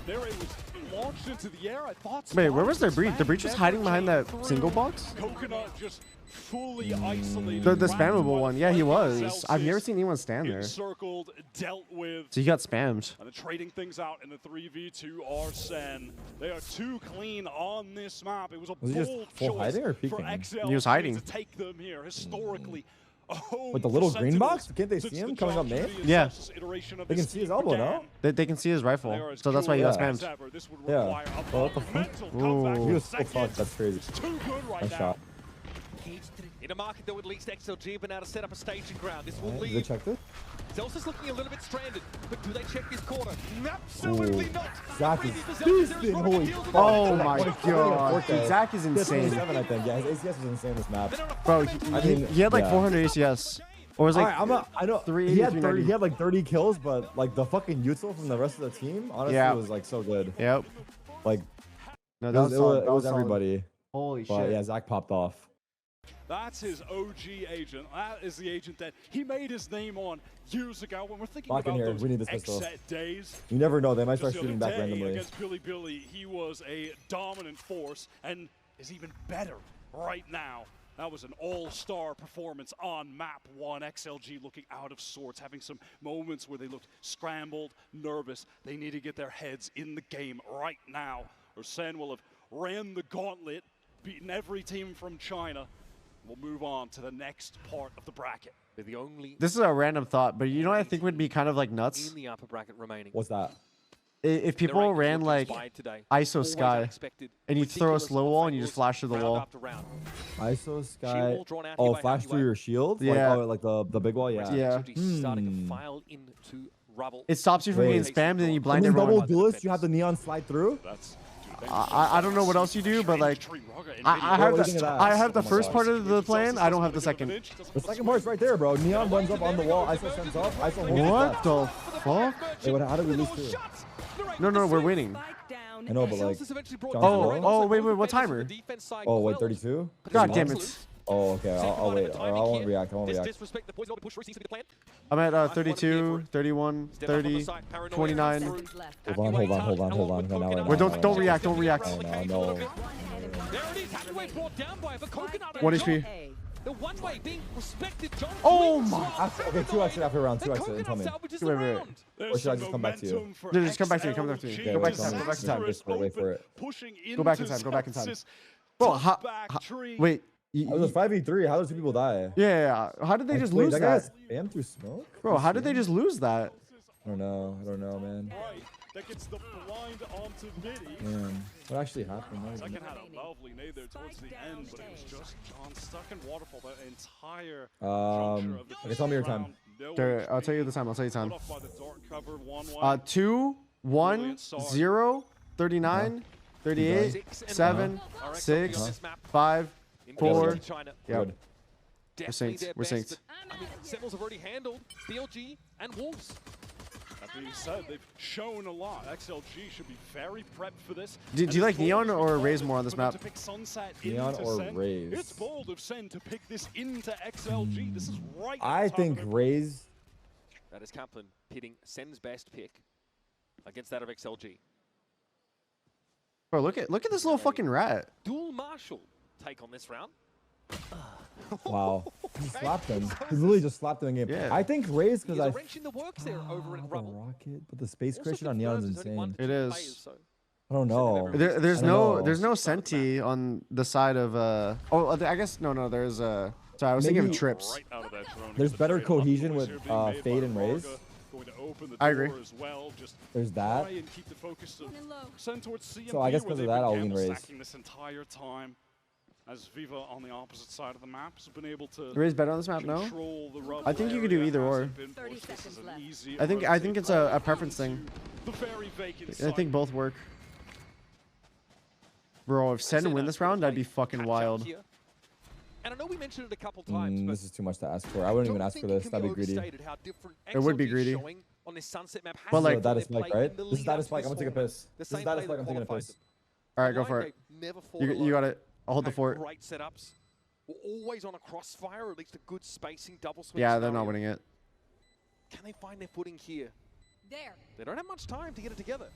Narrator was launched into the air. I thought. Wait, where was their Spam breach? The breach was never hiding behind came that through. single box? Coconut just fully isolated. The spammable one. Yeah, he was. Celsius I've never seen anyone stand there. encircled, dealt with. So he got spammed. And then trading things out in the 3v2 Arsene. They are too clean on this map. It was a Was he just bold full choice hiding or for peeking? XLG He was hiding. to take them here. Historically, a home With the for little green Sentinels box? Can't they since see him the coming up John main? Julius Yeah. Celsius iteration of They this can see his team elbow, no? began. They can see his They are rifle. as So that's why he got curious spammed. as ever. This would Yeah. require a Oh, what the fuck? monumental comeback Ooh. He in was so seconds. fucked. That's crazy. It's too good right Nice now. shot. Cage trigger. In a market though, at least XLG have been able to set up a staging ground. This will Did they leave. check this? Zelsus looking a little bit stranded, but do they check this corner? Absolutely Ooh. not. Zach Crazy is for Zelsus. There is beasting. Rocket Holy deals with fuck. Oh it. my What a god. kill. Dude, Zach is He has insane. 27, I think. Yeah, his ACS was insane this map. They're on a Bro, fundamental I mean, he had like yeah. 400 ACS. Or was like, I know. 380, He had 30. 390. He had like 30 kills, but like the fucking util from the rest of the team, honestly, Yeah. was like so good. yep. Like No, it that was, was solid. it That was was solid. everybody. Holy But shit. yeah, Zach popped off. That's his OG agent. That is the agent that he made his name on years ago. When we're thinking Lock in about here. those We need this pistol. XZ days, You never know. They might start just the shooting other back day randomly. against Billy, he was a dominant force and is even better right now. That was an all-star performance on map 1. XLG looking out of sorts, having some moments where they looked scrambled, nervous. They need to get their heads in the game right now, or Sen will have ran the gauntlet, beaten every team from China. We'll move on to the next part of the bracket. They're the only This is a random thought, but you know what I think would be kind of like nuts? in the upper bracket remaining. What's that? If Their people rankings ran looked like inspired today. ISO Always Sky, unexpected. and you throw a Ridiculous slow wall and you off-lane just flash through the round wall. after round. ISO Sky. Wall drawn out Oh, here by flash Happy through Way. your shield? Yeah. Like the big wall? Yeah. Yeah. XLG starting to file into rubble. It stops you from Wait. getting spammed and you blind Only double everyone. duelist, you have the neon slide through? That's I don't know what else you do, but like I have the first part of the plan. I don't have the second. The second part's right there, bro. Neon runs up on the wall. ISO sends up. ISO holds What the fuck? Wait, how did we lose two? No, we're winning. I know, but like. Oh, wait, what timer? Oh, wait, 32? God damn it. Oh, okay. I'll wait. I won't react. I'm at 32, 31, 30, 29. Hold on. Wait, don't react. Don't react. No. 1 HP. The one way being respected. Oh my. Okay, 2 exit after round. 2 exit. Tell me. Wait. Or should I just come back to you? No, just come back to me. Come back to me. Okay, Go back in wait, time. Go back in time. Wait for it. Go back in time. Go back in time. Bro, wait. It was 5v3. How did 2 people die? Yeah. How did they just lose that? that? Spam through smoke? Bro, how did they just lose that? I don't know, man. That gets the blind onto Nitty. Man, what actually happened? Second had a lovely nade there towards the end, but it was just John stuck in waterfall that entire okay, tell me your time. Okay, I'll tell you the time. 2, 1, 0, 39, 38, 7, 6, 5, 4. Yeah. We're synced. I mean, Sentinels have already handled BLG and Wolves. That being said, they've shown a lot. XLG should be very prepped for this. Do you like Neon or Raze more on this map? Neon or Raze? It's bold of Sen to pick this into XLG. This is right. I think Raze. That is Kaplan pitting Sen's best pick against that of XLG. Bro, look at this little fucking rat. Dual Marshall take on this round. Wow. He slapped him. He literally just slapped him in game. Yeah. I think Raze because I. Wrenching the works there over in the Rubble. rocket, but the space creation on Neon is insane. It is. I don't know. There's no Senti on the side of Oh, I guess no. There's Sorry, I was thinking of trips. There's better cohesion with Fade and Raze. I agree. There's that. So I guess because of that, I'll lean Raze. As Viva on the opposite side of the map has been able to Raze better on this map, no? I think you could do either or. I think it's a preference thing. I think both work. Bro, if Sen win this round, that'd be fucking wild. And I know we mentioned it a couple times, but this is too much to ask for. I wouldn't even ask for this. That'd be greedy. It would be greedy. On this Sunset map, but like that is spike, right? This is that is spike. I'm gonna take a piss. This is that is spike. I'm taking a piss. All right, go for it. You got it. I'll hold the fort. Great setups. We're always on a crossfire, or at least a good spacing double swing. Yeah, they're not winning it. Can they find their footing here? They don't have much time to get it together.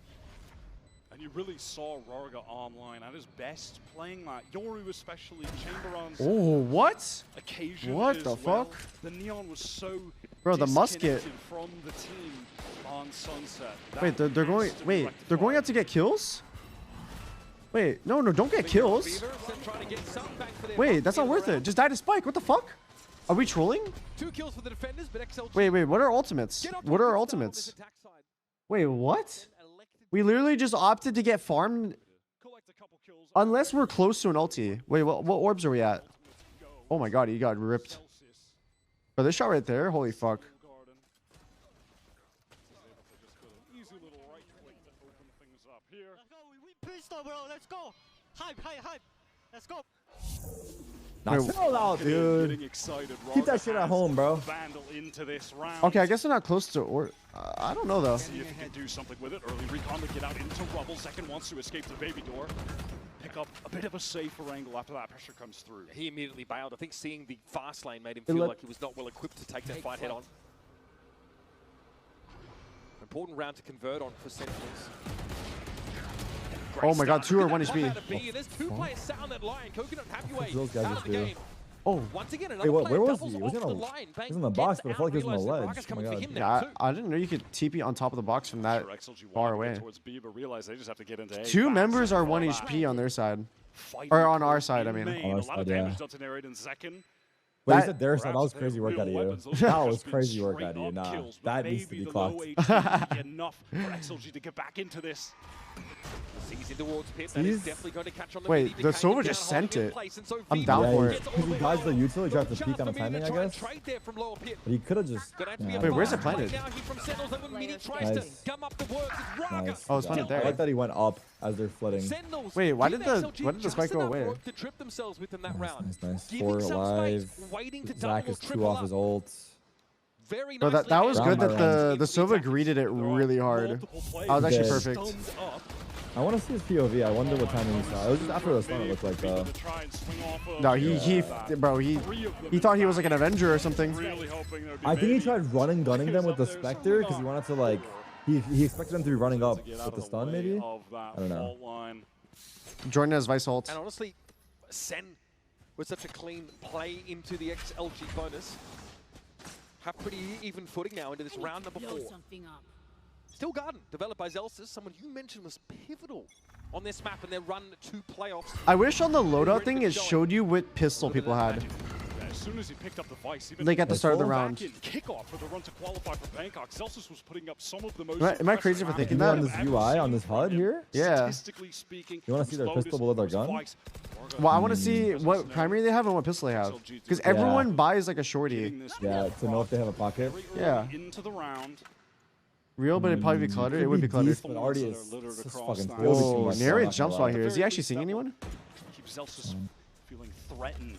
And you really saw Rorga online at his best playing that. Yoru especially, Chamberon's what? Occasion what the fuck? The Neon was so bro, the musket from the team on Sunset. Wait, they're going out to get kills? Wait, no, don't get kills. Wait, that's not worth it. Just die to spike. What the fuck? Are we trolling? 2 kills for the defenders, but XLG. Wait, what are ultimates? What are ultimates? Wait, what? We literally just opted to get farmed unless we're close to an ulti. Wait, what orbs are we at? Oh my god, he got ripped. Bro, this shot right there, holy fuck. Let's go. Hype. Let's go. Chill out, dude. Keep that shit at home, bro. Okay, I guess they're not close to or I don't know though. See if he can do something with it. Early recon to get out into rubble. Second wants to escape the baby door. Pick up a bit of a safer angle after that pressure comes through. He immediately bailed. I think seeing the fast lane made him feel like he was not well equipped to take that fight head on. Important round to convert on for Sentinels. Oh my god, 2 or 1 HP. There's 2 players sat on that line. Coconut Happyway those guys out of the game. Oh. Once again, wait, where was he? He was in the box, but I felt like he was on the ledge. Oh my god. Yeah, I didn't know you could TP on top of the box from that far away. 2 members are 1 HP on their side. Or on our side, I mean. On our side, yeah. But you said their side, that was crazy work out of you. That was crazy work out of you. Nah, that needs to be clocked. Enough for XLG to get back into this. Sees in towards Pip. That is definitely going to catch on the Wait, midi. the Became Sova down, just holding sent in it. place, and so I'm Viva down for it. gets all Because the he way dodged the down. utility, he tried to No peek on the chance for timing, Midi I to try and guess. trade there from lower Pip. But he could have just. Gonna have to be Yeah, a Wait, where's it fast play planted? now here from Sentinels, and when Midi tries Nice. to gum up the works, it's Raga. Nice. Oh, it's planted I there. like that he went up as they're flitting. Sentinels Wait, why give did the XLG spike go just away? enough rope to trip themselves within that round. Nice. Giving 4 some alive. space, waiting to Zach double is 2 triple off up. his ult. Very Bro, nicely that was handled. good that the Round Sova round. greeted it really hard. That was actually Did. perfect. I want to see his POV. I wonder what timing he saw. It was just after the stun, it looked like, though. No, he thought he was like an Avenger or something. I think he tried running gunning them with the Spectre because he wanted to, like, he expected them to be running up with the stun, maybe? I don't know. Jordan has Vice ult. And honestly, Sen with such a clean play into the XLG bonus. Have pretty even footing now into this round number 4. Still Garden, developed by Zelsis, someone you mentioned was pivotal on this map and their run to playoffs. I wish on the loadout thing it showed you what pistol people had. As soon as he picked up the Vice, even Like at the start of the round. kickoff for the run to qualify for Bangkok, Celsius was putting up some of the most. Am I crazy for thinking You that? on this UI, on this HUD here? Yeah. Statistically speaking, You wanna see their pistol below their gun? Well, I want to see what primary they have and what pistol they have. Because everyone buys like a shorty. Yeah, to know if they have a pocket. Yeah. Into the round. Real, but it'd probably be cluttered. It would be cluttered. But already it's just fucking Whoa, Narrate jump spot here. Is he Very actually least seeing that anyone? Keep Celsius feeling threatened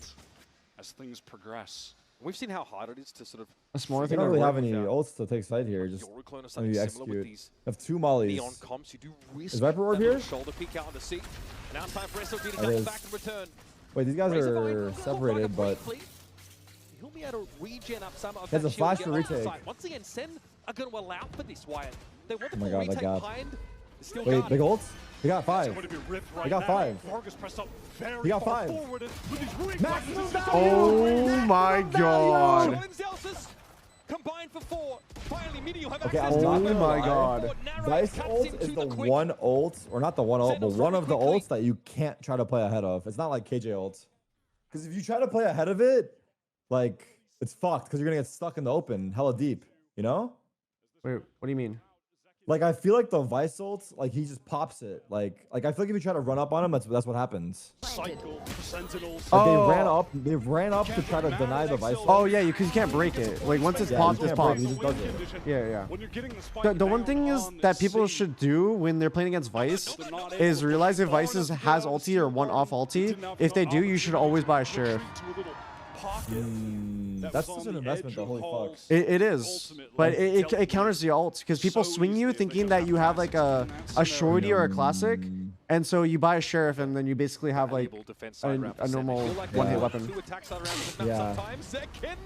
as things progress. We've seen how hard it is to sort of A smaller They thing. don't really or have what? any ults to take side here. Just your clone or let something me similar with execute. these I have 2 mollies. neon comps. You do risk Is Viper Orb that here? little shoulder peek out on the seat. Now it's time for SLG to It come is. back and return. Wait, these guys Razor are Vine, separated, but briefly. He'll be able to regen up some of There's that a shield flash get to off the retake. side. Once again, Sen are going to allow for this, Wyatt. They want the Oh my full God, that retake gap. behind. It's still wait, guarded. big ults? They got 5. Going to be ripped right They got now. 5. Vargas pressed up very He got far 5. forward, and with his ring Maximum practices, value! Oh my god. Join Zelsis. Combined for 4. Finally, Midi will have Okay, access I'm to not the gonna my lie. god. Narrow Vice cuts ult into is the quick. one ult, or not the one ult, but Sentinels one running of the quickly. ults that you can't try to play ahead of. It's not like KJ ult. Because if you try to play ahead of it, like, it's fucked because you're going to get stuck in the open hella deep, you know? Wait, what do you mean? Like, I feel like the Vice ult, like, he just pops it. Like I feel like if you try to run up on him, that's what happens. cycle for Sentinels. Like, Oh. they ran up to try to deny the Vice ult. Oh yeah, because you can't break it. Like once it's Yeah, popped, you it's can't break popped. it, he just does it. Yeah, yeah. When you're getting the spike The one down thing is on that people C, should do when they're playing against Vice is realize if Vice has ulti or one off ulti. If they do, you should always buy a sheriff. That's such an investment, though. Holy fuck. It is, but it counters the ult because people swing you thinking that you have like a shorty or a classic, and so you buy a sheriff and then you basically have like Valuable defense side round for a Sen. normal Feel like one-hit they weapon. do attack side round in the map Yeah. sometimes. Second.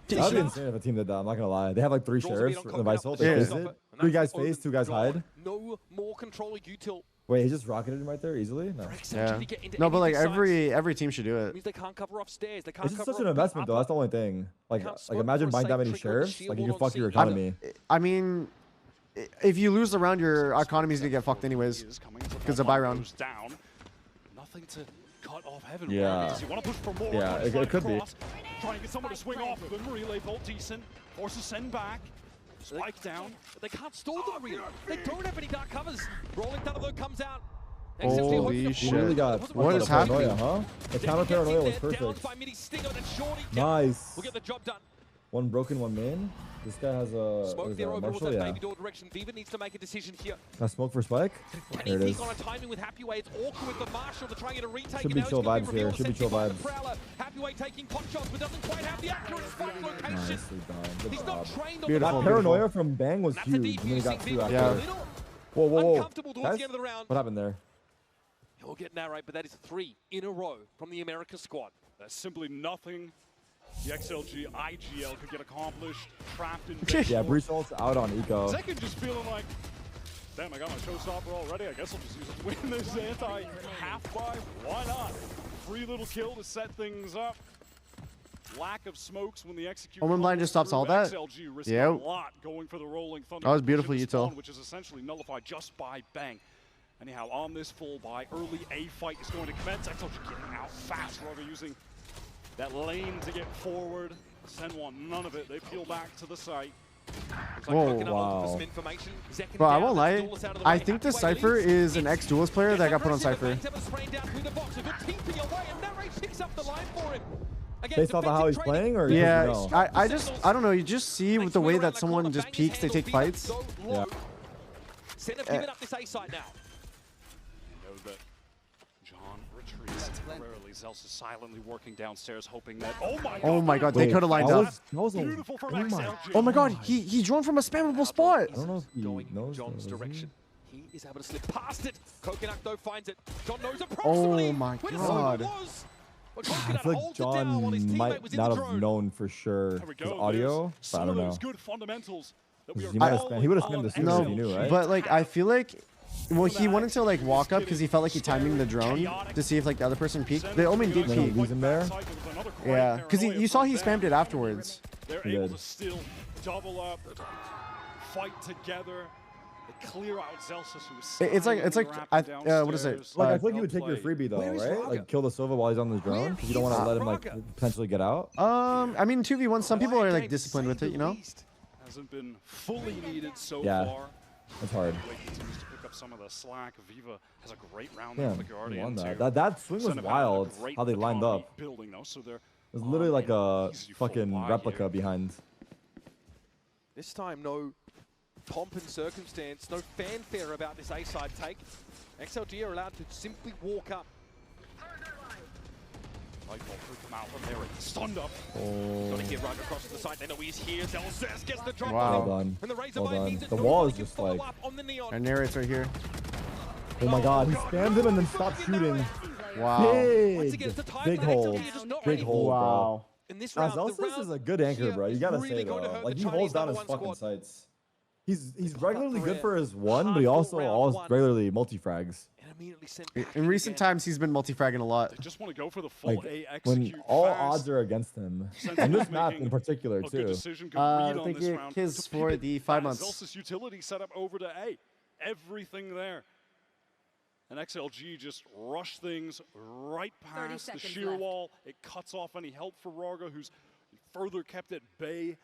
That would be insane if a team did that. I'm not gonna lie. They have like 3 Draws a sheriffs beat on in the Vice ult. They Yeah. phased it. 3 guys phase, 2 guys hide. No more control util. Wait, he just rocketed him right there easily? No. Yeah. No, but like every team should do it. Means they can't cover off stairs. They can't It's just cover such an off investment, though. upper. That's the only thing. Like Can't smoke imagine for a buying that safe many trick with the sheriffs. shield Like, you wall can on fuck your C. economy. I mean, if you lose the round, your economy's gonna get fucked anyways. Because of buy round. Down. Nothing to cut off heaven. Yeah. You want to push for more. Yeah, on it side could be. cross. Trying to get someone to swing off of them. Relay vault decent. Forces send back. Spike down. But they can't stall the real. They don't have any dark covers. Rolling Thunder though comes out. Holy You shit. really got What is happening? Paranoia, huh? The counter paranoia was perfect. Nice. We'll get the job done. One broken, one main. This guy has a what Smoke is there that, over with Marshall? that Yeah. baby door direction. Viva needs to make a decision here. Got smoke for Spike. Can There it he is. peek on a timing with Happyway? It's awkward with the Marshall to try and get a retake. Should and be now chill he's gonna vibes be here. revealed. Should be chill Sending vibes. Prowler. Happyway taking pot shots, but doesn't quite have the accurate spike location. Nicely done. Good He's job. not trained on Beautiful, the That mark. paranoia from Bang was That's a huge. deep And then he got using 2 Viva. after. Yeah. A little Whoa, whoa, whoa. uncomfortable towards Guys, the end of the round. what happened there? He'll get narrate, but that is 3 in a row from the America squad. That's simply nothing the XLG IGL could get accomplished. Trapped in Yeah, Big Breach ult's out on Eco. Second just feeling like, damn, I got my showstopper already. I guess I'll just use it to win this anti-half-buy. Why not? Free little kill to set things up. Lack of smokes when the execute. Omen Blind just stops all that? XLG risking Yeah. a lot going for the rolling thunder. That was beautiful position to util. spawn, which is essentially nullified just by Bang. Anyhow, on this full buy, early A fight is going to commence. XLG getting out fast. Roger using that lane to get forward. Sen want none of it. They peel back to the site. Whoa, wow. Bro, I won't lie. I think the Cypher is an ex-Duelist player that got put on Cypher. Based off of how he's playing, or Yeah, no? I don't know. You just see with the way that someone just peeks, they take fights. Yeah. Up this A side now. Know that John retreats temporarily. Zels is silently working downstairs, hoping that. Oh my God, they could have lined up. That was a, Beautiful from oh my. XLG. Oh my God, he drone from a spammable spot. I don't know if he Going knows John's that, direction. He is able to slip past it. Coconut though finds it. John knows approximately Oh my where the God. sniper was. But I Coconut feel like holds it down while his John teammate might was in not the have drone. known for sure There we his go. audio, There's but I some don't of know. those good fundamentals that we are He might have calling spammed. He would have spammed on the series if he XLG. knew, right? But like, I feel like, well, he wanted to like walk up because he felt like he timing the drone to see if like the other person peeked. The Omen did Then he peek. leaves him there. Yeah, because you saw he spammed it afterwards. They're He able did. to still double up, fight together. They clear out Zelsis, who is It's like what is it? Like I feel like you would take your freebie though, right? Like kill the Sova while he's on the drone, because you don't want to let him like potentially get out. I mean 2v1. Some people are like disciplined with it, you know. Hasn't been fully needed so Yeah. far. It's hard. Blake continues to pick up some of the slack. Viva has a great round Yeah, there for the he Guardian. won too. that. That swing was Sent him out in a wild. great How they lined economy up. Building, though, so they're It was literally like a easy full fucking buy replica here. behind. This time, no pomp and circumstance, no fanfare about this A-side take. XLG are allowed to simply walk up. Lightball could come out from there and stunned up. Got to get right across to the side. They know he's here. Zelsis gets the drop Wow. on him. Well done. And the Razor Well Blade done. means that The wall nobody is can just follow like- up on the Neon. Our narrates right here. Oh my God, he spammed him and then stopped shooting. Wow. Once again, Big, it's a time big that hole, XLG is just not big ready for. hole, bro. Wow. In this Nah, round, the Zelsis round is a good anchor, here bro. You is gotta really say going to though. hurt Like the he Chinese holds down his #1 fucking squad. sights. He's regularly good for his one, but he also regularly multi-frags. And immediately sent In packing recent again. times, he's been multi-fragging a lot. They just want to go for the full Like A when execute all fast. odds are against him, Sentinels and this map making in particular a good too. decision, good read I on think this it round is to for pivot the 5 that months. Zelsis utility set up over to A. Everything there. And XLG just rush things right past the sheer left. wall. It cuts off any help for Raga, who's further kept at bay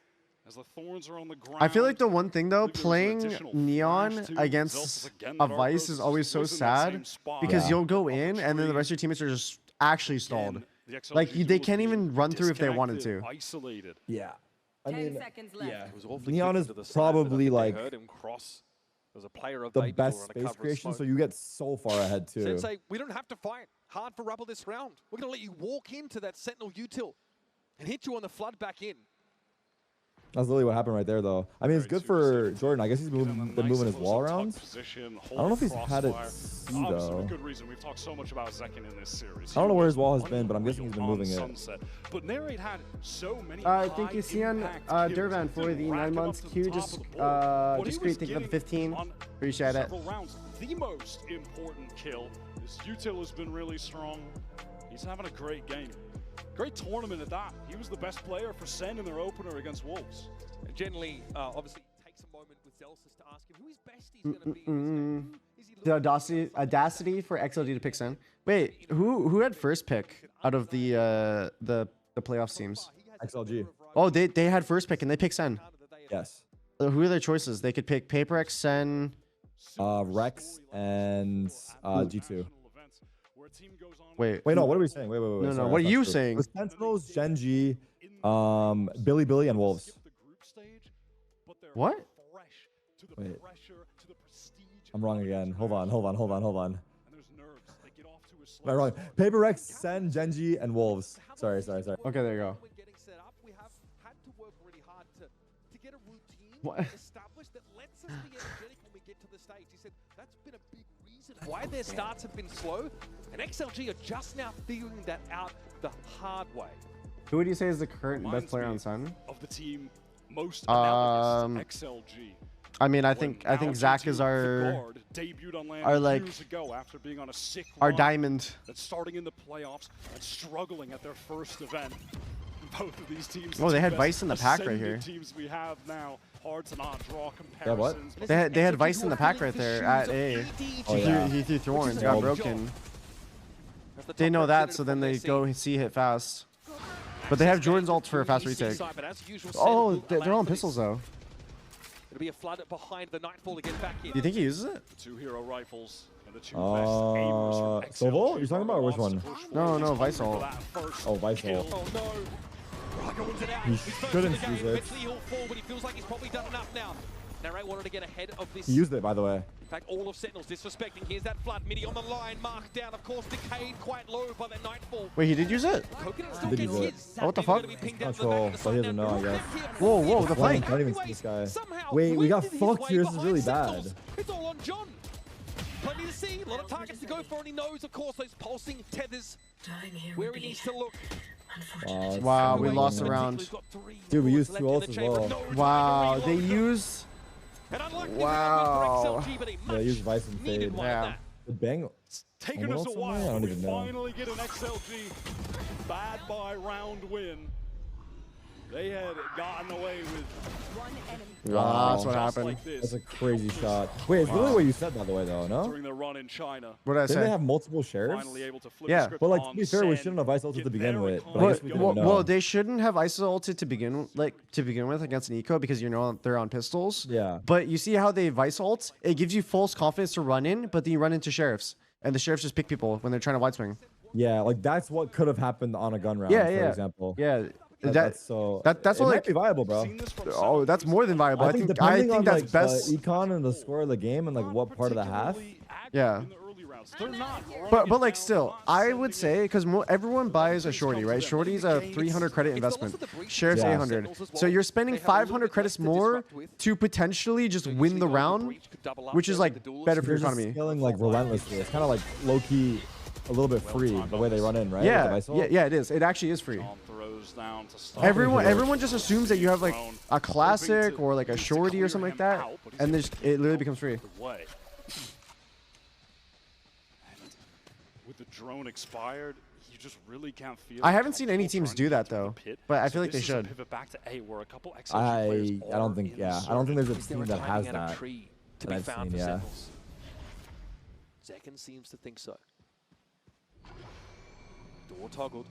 as the thorns are on the ground. I feel like the one thing though, I think there was an playing additional Neon flash, too. against Zelsis again, a that Vice Argos is always so was in that sad same spot. because Yeah. you'll go Up the in and then the tree. rest of your teammates are just actually stalled. Again, the XLG Like, they duels can't being even run through if they wanted disconnected, to. Isolated. Yeah, I 10 mean, seconds left. yeah. It was awfully Neon quick is to the side, but I probably think they like heard him cross. There's a player of the Baby best Door and a space cover of creation, so smoke. you get so far ahead too. Sensei, we don't have to fight hard for Rebel this round. We're going to let you walk into that Sentinel util and hit you on the flood back in. That's literally what happened right there, though. I mean, it's Very good for two-sided. Jordan. I guess he's Get in a been nice moving his close wall up tuck arounds. position, I don't know if he's hold had it crossfire. C, Obviously, though. for good reason. We've talked so much about Zekin in this series. I don't know where his wall has He been, but I'm was guessing he's been unreal moving on it. Sunset. But Narrate had so many Thank you, Sian Durvan, for the 9 months. Q, just great. Thank you for the 15. Appreciate it. Several rounds. The most important kill. His util has been really strong. He's having a great game. Great tournament at that. He was the best player for Sen in their opener against Wolves. And generally, obviously, takes a moment with Zelsis to ask him who his besties going to be in this game. The audacity for XLG to pick Sen. Wait, who had first pick out of the playoff teams? XLG. Oh, they had first pick and they picked Sen. Yes. Who are their choices? They could pick PaperX, Sen. Rex and G2. Wait, Wait, no. What are we saying? Wait. No, sorry, what are that's you not true. saying? It was Sentinels, Genji, Billy, and Wolves. What? Wait. I'm wrong again. Hold on. Am I wrong? Paper Rex, Sen, Genji, and Wolves. Sorry. Okay, there you go. When getting set up, we have had to work really hard to get a routine What? established that lets us be energetic when we get to the stage. He said that's been a big reason why their starts have been slow, and XLG are just now figuring that out the hard way. Who would you say is the current best player on Sen? Of the team most analogous to XLG. I mean, I think Zach is our like years ago after being on a sick our run diamond. that's starting in the playoffs and struggling at their first event. Both of these teams. Oh, they had best Vice in the pack right ascended here. Teams we have now. Hard to not draw Yeah, what? comparisons. They had Vice in the pack right there at A. Oh, yeah. He threw thorns, is got a broken. That's the They top know that, representative so then from they their go scene. C hit fast. But they have Jordan's ult for a fast retake. Oh, they're all on pistols though. It'll be a flood behind the Nightfall to get back in. Do you think he uses it? Two hero rifles and the two best aimers from Sovo? XLG. You're talking about which one? No, no, Visol. Oh, Visol. Oh no. Raga wins it out. He He's first shouldn't in the game. use it. Eventually he'll fall, but he feels like he's probably done enough now. Narrate wanted to get ahead of this. He used it, by the way. In fact, all of Sentinels disrespecting. Here's that flood. Midi on the line, marked down. Of course, decayed quite low by that Nightfall. Wait, he did use it? Coconut still Did gets use it. his. Oh, what the fuck? Not sure, but he doesn't know, I guess. Whoa, whoa, the Well, I flank. can't even see this guy. Wait, we got fucked here. This is really bad. It's all on John. Plenty to see. A lot of targets to go for, and he knows, of course, those pulsing tethers where he needs to look. Wow, we lost a round. Dude, we used two ults as well. Wow, they used... Wow. Yeah, use Vice and Fade. Yeah. The bang. It's taken us a I while. don't We even know. finally get an XLG bad by round win. They had gotten away with Wow, that's what just happened. like this That's a crazy shot. Wait, it's really what you said, by the way, though, no? during their run in China. What did I Didn't they say? have multiple sheriffs? Finally able to flip Yeah. the script But like, on to be fair, we Sen, shouldn't have Ice ulted get to begin very with. But I confident guess we going didn't know. Well, they shouldn't have ISO ulted to begin with against an eco because you know they're on pistols. Yeah. But you see how they Vice ult? It gives you false confidence to run in, but then you run into sheriffs, and the sheriffs just pick people when they're trying to wide swing. Yeah, like that's what could have happened on a gun round, Yeah, for yeah. example. Yeah. That's so. that's it what, might like- be viable, bro. Seen this from Oh, Sen. that's more than viable. I think depending on that's like best. the econ and the score of the game and like Not what part of the half. particularly active Yeah. in the early rounds. They're not running But it like down, still, not I sending would it say because everyone buys a shorty, right? Shorty's a 300 credit investment. Sheriff's Yeah. 800. So you're spending 500 credits more to potentially just win the round, which is like better for They're your just economy. scaling like relentlessly. It's kind of like low key, a little bit free the way they run in, right? Yeah, With the yeah, yeah, it is. It actually is free. John throws down to stop Everyone just assumes that you have like Drone, a classic hoping to- or like a to shorty or clear something like him that, out, but he's and gonna it literally becomes free. the way. And with the drone expired, you just really can't feel. I haven't seen any comfortable teams trying do to that get through the though, pit. but I So feel like they this is a should. pivot back to A, where a couple XLG players I don't are think. in Yeah, the I don't think there's a Is there team that has timing and a that. tree to that be I've found seen, for yeah. Sentinels? Zekin seems to think so. Door toggled.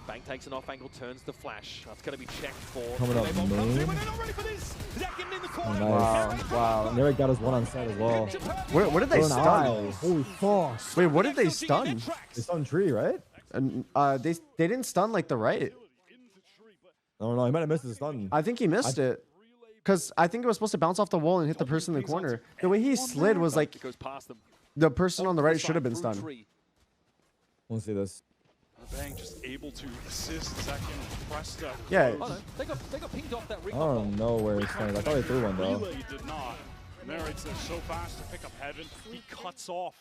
Bang takes an off angle, turns the flash. That's going to be checked for. Coming up Comes in, main. but they're not ready for this. Zekin in the corner. Nice. Wow. Nerek got his one on site as well. What did they Oh, stun? nice. Holy fuck. Wait, what did they stun? They stunned tree, right? And they didn't stun like the right. No, he might have missed his stun. I think he missed it. Because I think it was supposed to bounce off the wall and hit the person in the corner. The way he slid was like It goes past them. the person on the right should have been stunned. Let's see this. Bang just able to assist Zekin Presta. Yeah. Oh no, they got pinged off that I recon don't know where he's stunned. I thought he threw one though. Relay did not. Narrates there so fast to pick up Heaven. He cuts off.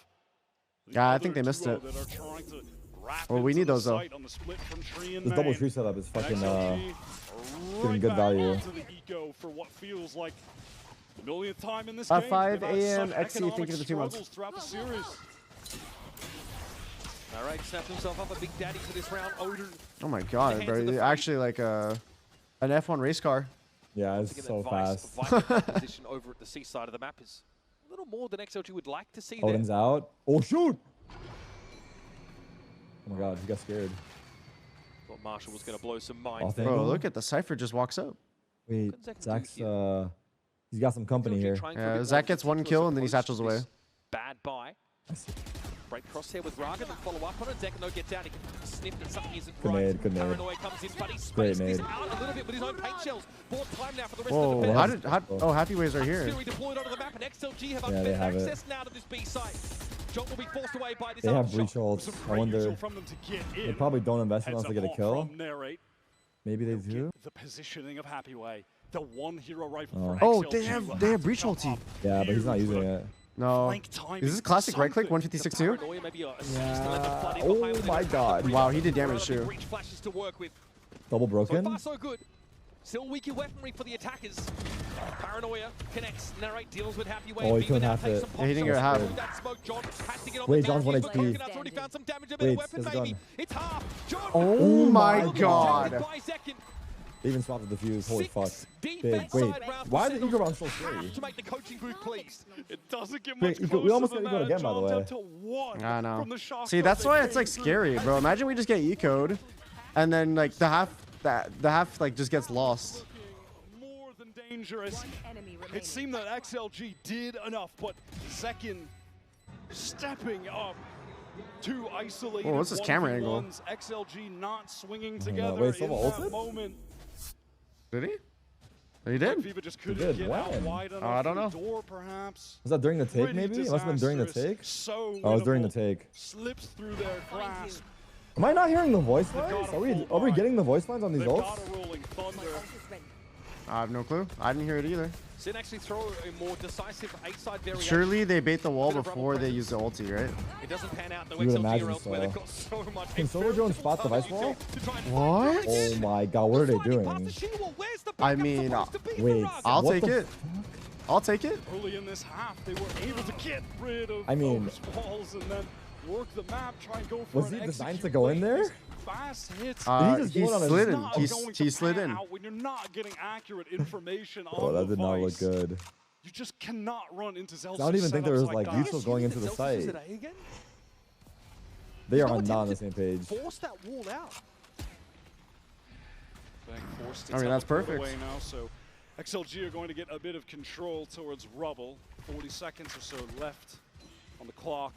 the Yeah, I other think they missed duo it. that are trying to wrap Well, we into need the those, though. site on the split from tree and This double main. tree setup is fucking XLG giving right good back value. onto the eco for what feels like the millionth time in this 5 game. They've had a.m. such XC, thank you economic for the 2 months. struggles throughout the series. All right, snaps himself up a big daddy for this round. Odin. Oh my god, bro. They're actually like an F1 race car. Yeah, it's Thinking so that Vice, fast. Vice's position over at the seaside of the map is a little more than XLG would like to see Odin's there. out. Oh shoot! Oh my god, he got scared. Thought Marshall was going to blow some Oh, minds thank there. Bro, look at the Cypher just walks up. Wait, Couldn't Zach do Zach's here? he's got some company XLG here. trying for a Yeah, bit more Zach gets one particular kill and then he approach satchels to away. this Bad buy. Break crosshair with Raga, then follow up on it. Zach no gets out. He can sniff that something isn't Good right. nade, good nade. Paranoia comes in, but he's Great spaced this nade. out a little bit with his own paint shells. Bought time now for the rest Whoa, of the how defense. did, oh, Happy Waves are here. Fury deployed onto the map, and XLG have Yeah, they unfair have it. access now to this B site. John will be forced away by this They have other breach shot. ults. Some I great wonder. usual from them to get in. They probably don't invest Heads unless they up get a hot kill. from Narrate. Maybe they They'll do. get the positioning of Happy Way. The one hero rifle Oh. for Oh, XLG they have will breach come ulti. up Yeah, but he's not huge, using but it. No. flank timing, Is this classic right click something. 156 too? Paranoia, maybe a assist Yeah. to let them flood in Oh behind with my the God. breach. Wow, he did damage Relatively too. breach flashes to work with. Double So broken. far, so good. Still weaker weaponry for the attackers. Paranoia connects. Narrate deals with Happy Way. Oh, he Beaver couldn't now have takes it. some Yeah, he didn't pop get shots. half. Through that smoke, John has to get on Wait, the John's down. 1 But HP. Coconut's already found some damage. A better Wait, weapon, there's a maybe. gun. It's half. John. Oh my my god. By Zekin. They even swapped the defuse. Holy fuck. Big. Big. Wait, why is the Eagle round so scary? To make the coaching booth pleased. It doesn't get Wait, much we closer almost than got Eco'd that. again, by the John's way. up to one I know. from the shotgun See, that's that why it's came like through. scary, bro. Imagine we just get eco'd, and then like the half like just gets lost. More than dangerous. dangerous. One enemy remaining. It seemed that XLG did enough, but Zekin stepping up to isolate. Oh, what's this camera angle? XLG not swinging know. together Wait, in someone that ulted? moment. Did he? He did. Viva just couldn't get out When? wide enough I don't know. the door, perhaps. Was that during the take, Pretty maybe? It must have been during the disastrous. take. So Oh, it was during the winnable. take. Slips through their grasp. Am I not hearing the voice They've lines? got a Are we full line. getting the voice lines on these They've got ults? a rolling thunder. My ult is ready. I have no clue. I didn't hear it either. Sin actually throw a more decisive A-side variation. Surely they bait the wall Bit of before they rubble use the ulti, right? It doesn't pan out though. You would XLG imagine or elsewhere. so. They've got so much. Can Solo Jones spot the Vice wall? What? Oh my god, what are they doing? I mean, Wait, I'll what take the it. I'll take it. Early in this half, they were able to get rid of I mean- those walls and then work the map, try and go for Was an he designed execute to go in late. there? These Fast hits. he just He go on his- slid in. Not He going he to slid pan in. out when you're not getting accurate information Oh, on that the did not look Vice. good. You just cannot run into Zelda. I don't even think there was like that. useful going into the site. They are not on the same page. Force that wall out. Being forced to I mean, that's teleport perfect. away now, so XLG are going to get a bit of control towards Rubble. 40 seconds or so left on the clock.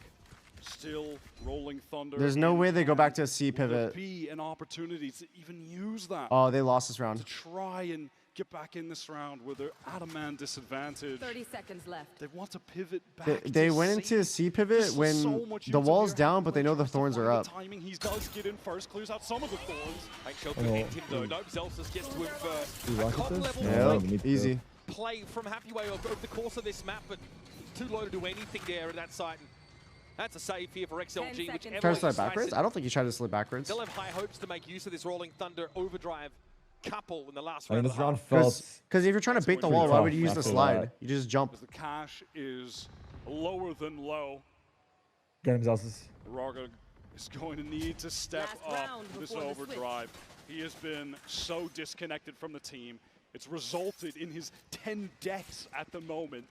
Still rolling thunder. There's no in way they go back to a hand. C Will there pivot. be an opportunity to even use that Oh, they lost this to round. try and get back in this round where they're at a man disadvantage? 30 seconds left. They want to pivot back. They to went C. into C This pivot is when so much the utility wall's here. down, but they know the Tries to thorns find are the up. Timing. He does get in first, clears out some of the thorns. Make sure to hit him though. No, Zelsus gets to him first. You A rocket COD this? level No, Yep, you need to. easy. play from Happyway over the course of this map, but too low to do anything there at that site. And that's a save here for 10 XLG, seconds. whichever Try to way slide you slice backwards? it. I don't think he tried to slide backwards. They'll have high hopes to make use of this Rolling Thunder overdrive couple in the last I mean, round. this of the round half. felt. Because if you're trying to bait the Pretty wall, why tough would you use the after slide? that. You just jump. As the cash is lower than low. Get him, Zelsus. Raga is going to need to step Last up round this before the switch. overdrive. He has been so disconnected from the team. It's resulted in his 10 deaths at the moment.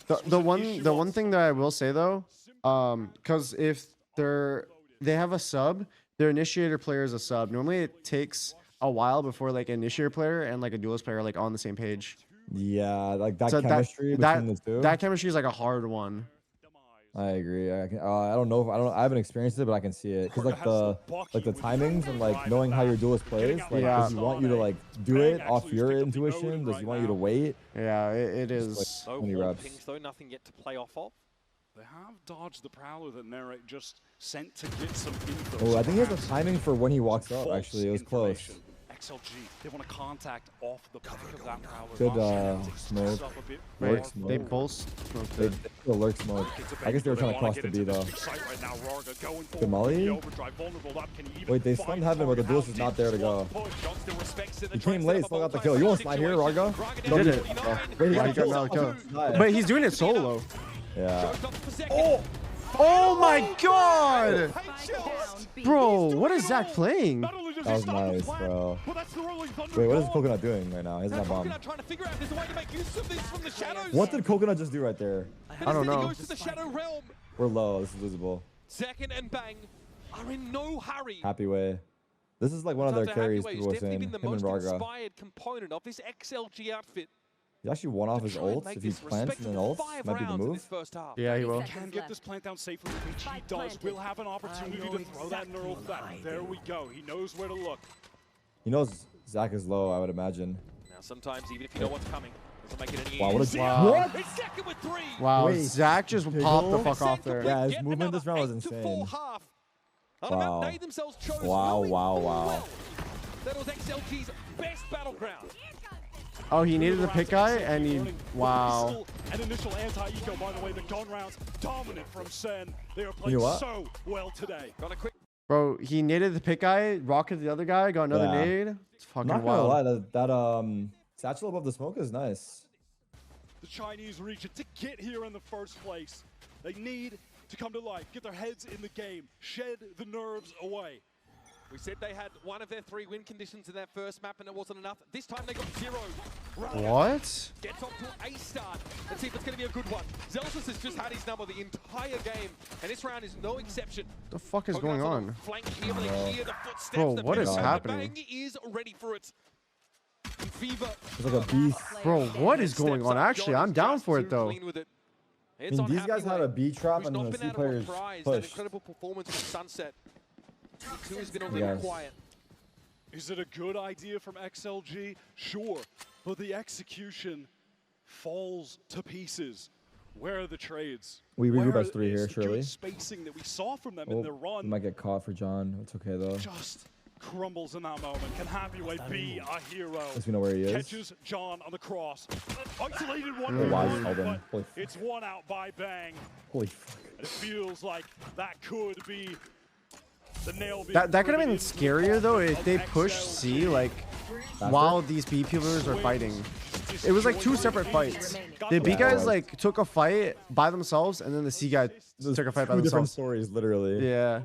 The, This was the an one issue the on one thing that I will say though, because if they have a sub, their initiator player is a sub. Normally it takes a while before like an initiator player and like a duelist player are like on the same page. Yeah, like that So chemistry between the two. that chemistry is like a hard one. I agree. I don't know. I haven't experienced it, but I can see it. Cause like the timings and like knowing how your duelist plays. Like, Yeah. does he want you to like do it off your intuition? Does he want you to wait? Yeah, it is. No many warm reps. pings though, nothing yet to play off of. They have dodged the Prowler that Narrate just sent to get some info. Oh, I think he has the Perhaps timing for when he walks up. false Actually, it was close. information. XLG, they want to contact off the back of that Prowler. Good, Not to smoke. mess up a bit Wait, Lurk more. they smoke. both smoked They it. still lurk smoke. I guess they were trying to cross the B though. The Molly? Wait, they stunned heaven, but the duelist is not there to go. He came late, still got the kill. You want to slide here, Raga? He did it. Wait, he Yeah, got he got another kill. Nice. But he's doing it solo. Yeah. Oh my god! Spike down. B. Bro, what is Zach playing? That was nice, bro. Wait, what is Coconut doing right now? He's not bomb. Trying to figure out if there's a way to make use of this from the shadows. What did Coconut just do right there? I don't He know. goes to the shadow realm. We're low. This is losable. Second and Bang are in no hurry. Happy way. This is like one of their carries, people were saying. Been the Him and most Raga. inspired component of this XLG outfit. He actually won off to his try and ults. make If he this plants and then respectable ults, 5 might be the rounds in move. this first half. Yeah, he 30 will. seconds Can get left. this plant down safely, which he Spike does. planted. Will have an opportunity I know to throw that neural exactly threat. what I There do. we go. He knows where to look. He knows Zach is low, I would imagine. Now, sometimes even if you know what's coming, doesn't make it any Wow, what a easier. Wow. What? It's second with 3. Wow, Wait, Zach just Pickle? popped the fuck off there. Yeah, his Get movement this round was another 8 to insane. 4 half. Wow. They themselves chose Wow, knowing wow, full wow. well that was XLG's best battleground. Oh, he needed the pick guy, and he. Wow. An initial anti-eco, by the way. The gun rounds dominant from Sen. They are playing You know what? so well today. Got a quick Bro, he needed the pick guy, rocketed the other guy, got another Yeah. nade. It's I'm fucking not gonna wild. lie, that satchel above the smoke is nice. The Chinese reach it to get here in the first place. They need to come to life, get their heads in the game, shed the nerves away. We said they had one of their 3 win conditions in that first map, and it wasn't enough. This time they got 0. What? Gets off to a start. Let's see if it's going to be a good one. Zelsus has just had his number the entire game, and this round is no exception. The fuck is going on? Flank here, they hear the footsteps. Bro, the what is pistol, the happening? Bang is ready for it. Fever. It's like a beast. Bro, what is going on? Actually, I'm down for it though. I mean, these guys had a B trap and then the C players pushed. Incredible performance from Sunset. Two has been a little quiet. Is it a good idea from XLG? Sure, but the execution falls to pieces. Where are the trades? We regroup Where as 3 here, is the good surely. spacing that we saw from them in their We run might get caught for John. It's okay though. just crumbles in that moment. Can Happyway be a hero? At least we know where he is. Catches John on the cross. Isolated one. Oh, wow, but held him. Holy fuck. it's one out by Bang. Holy fuck. And it feels like that could be the nail. That could have been scarier though if they pushed C like while these B pillars are fighting. It was like 2 separate fights. The B guys like took a fight by themselves, and then the C guy took a fight by 2 different themselves. stories, literally. Yeah.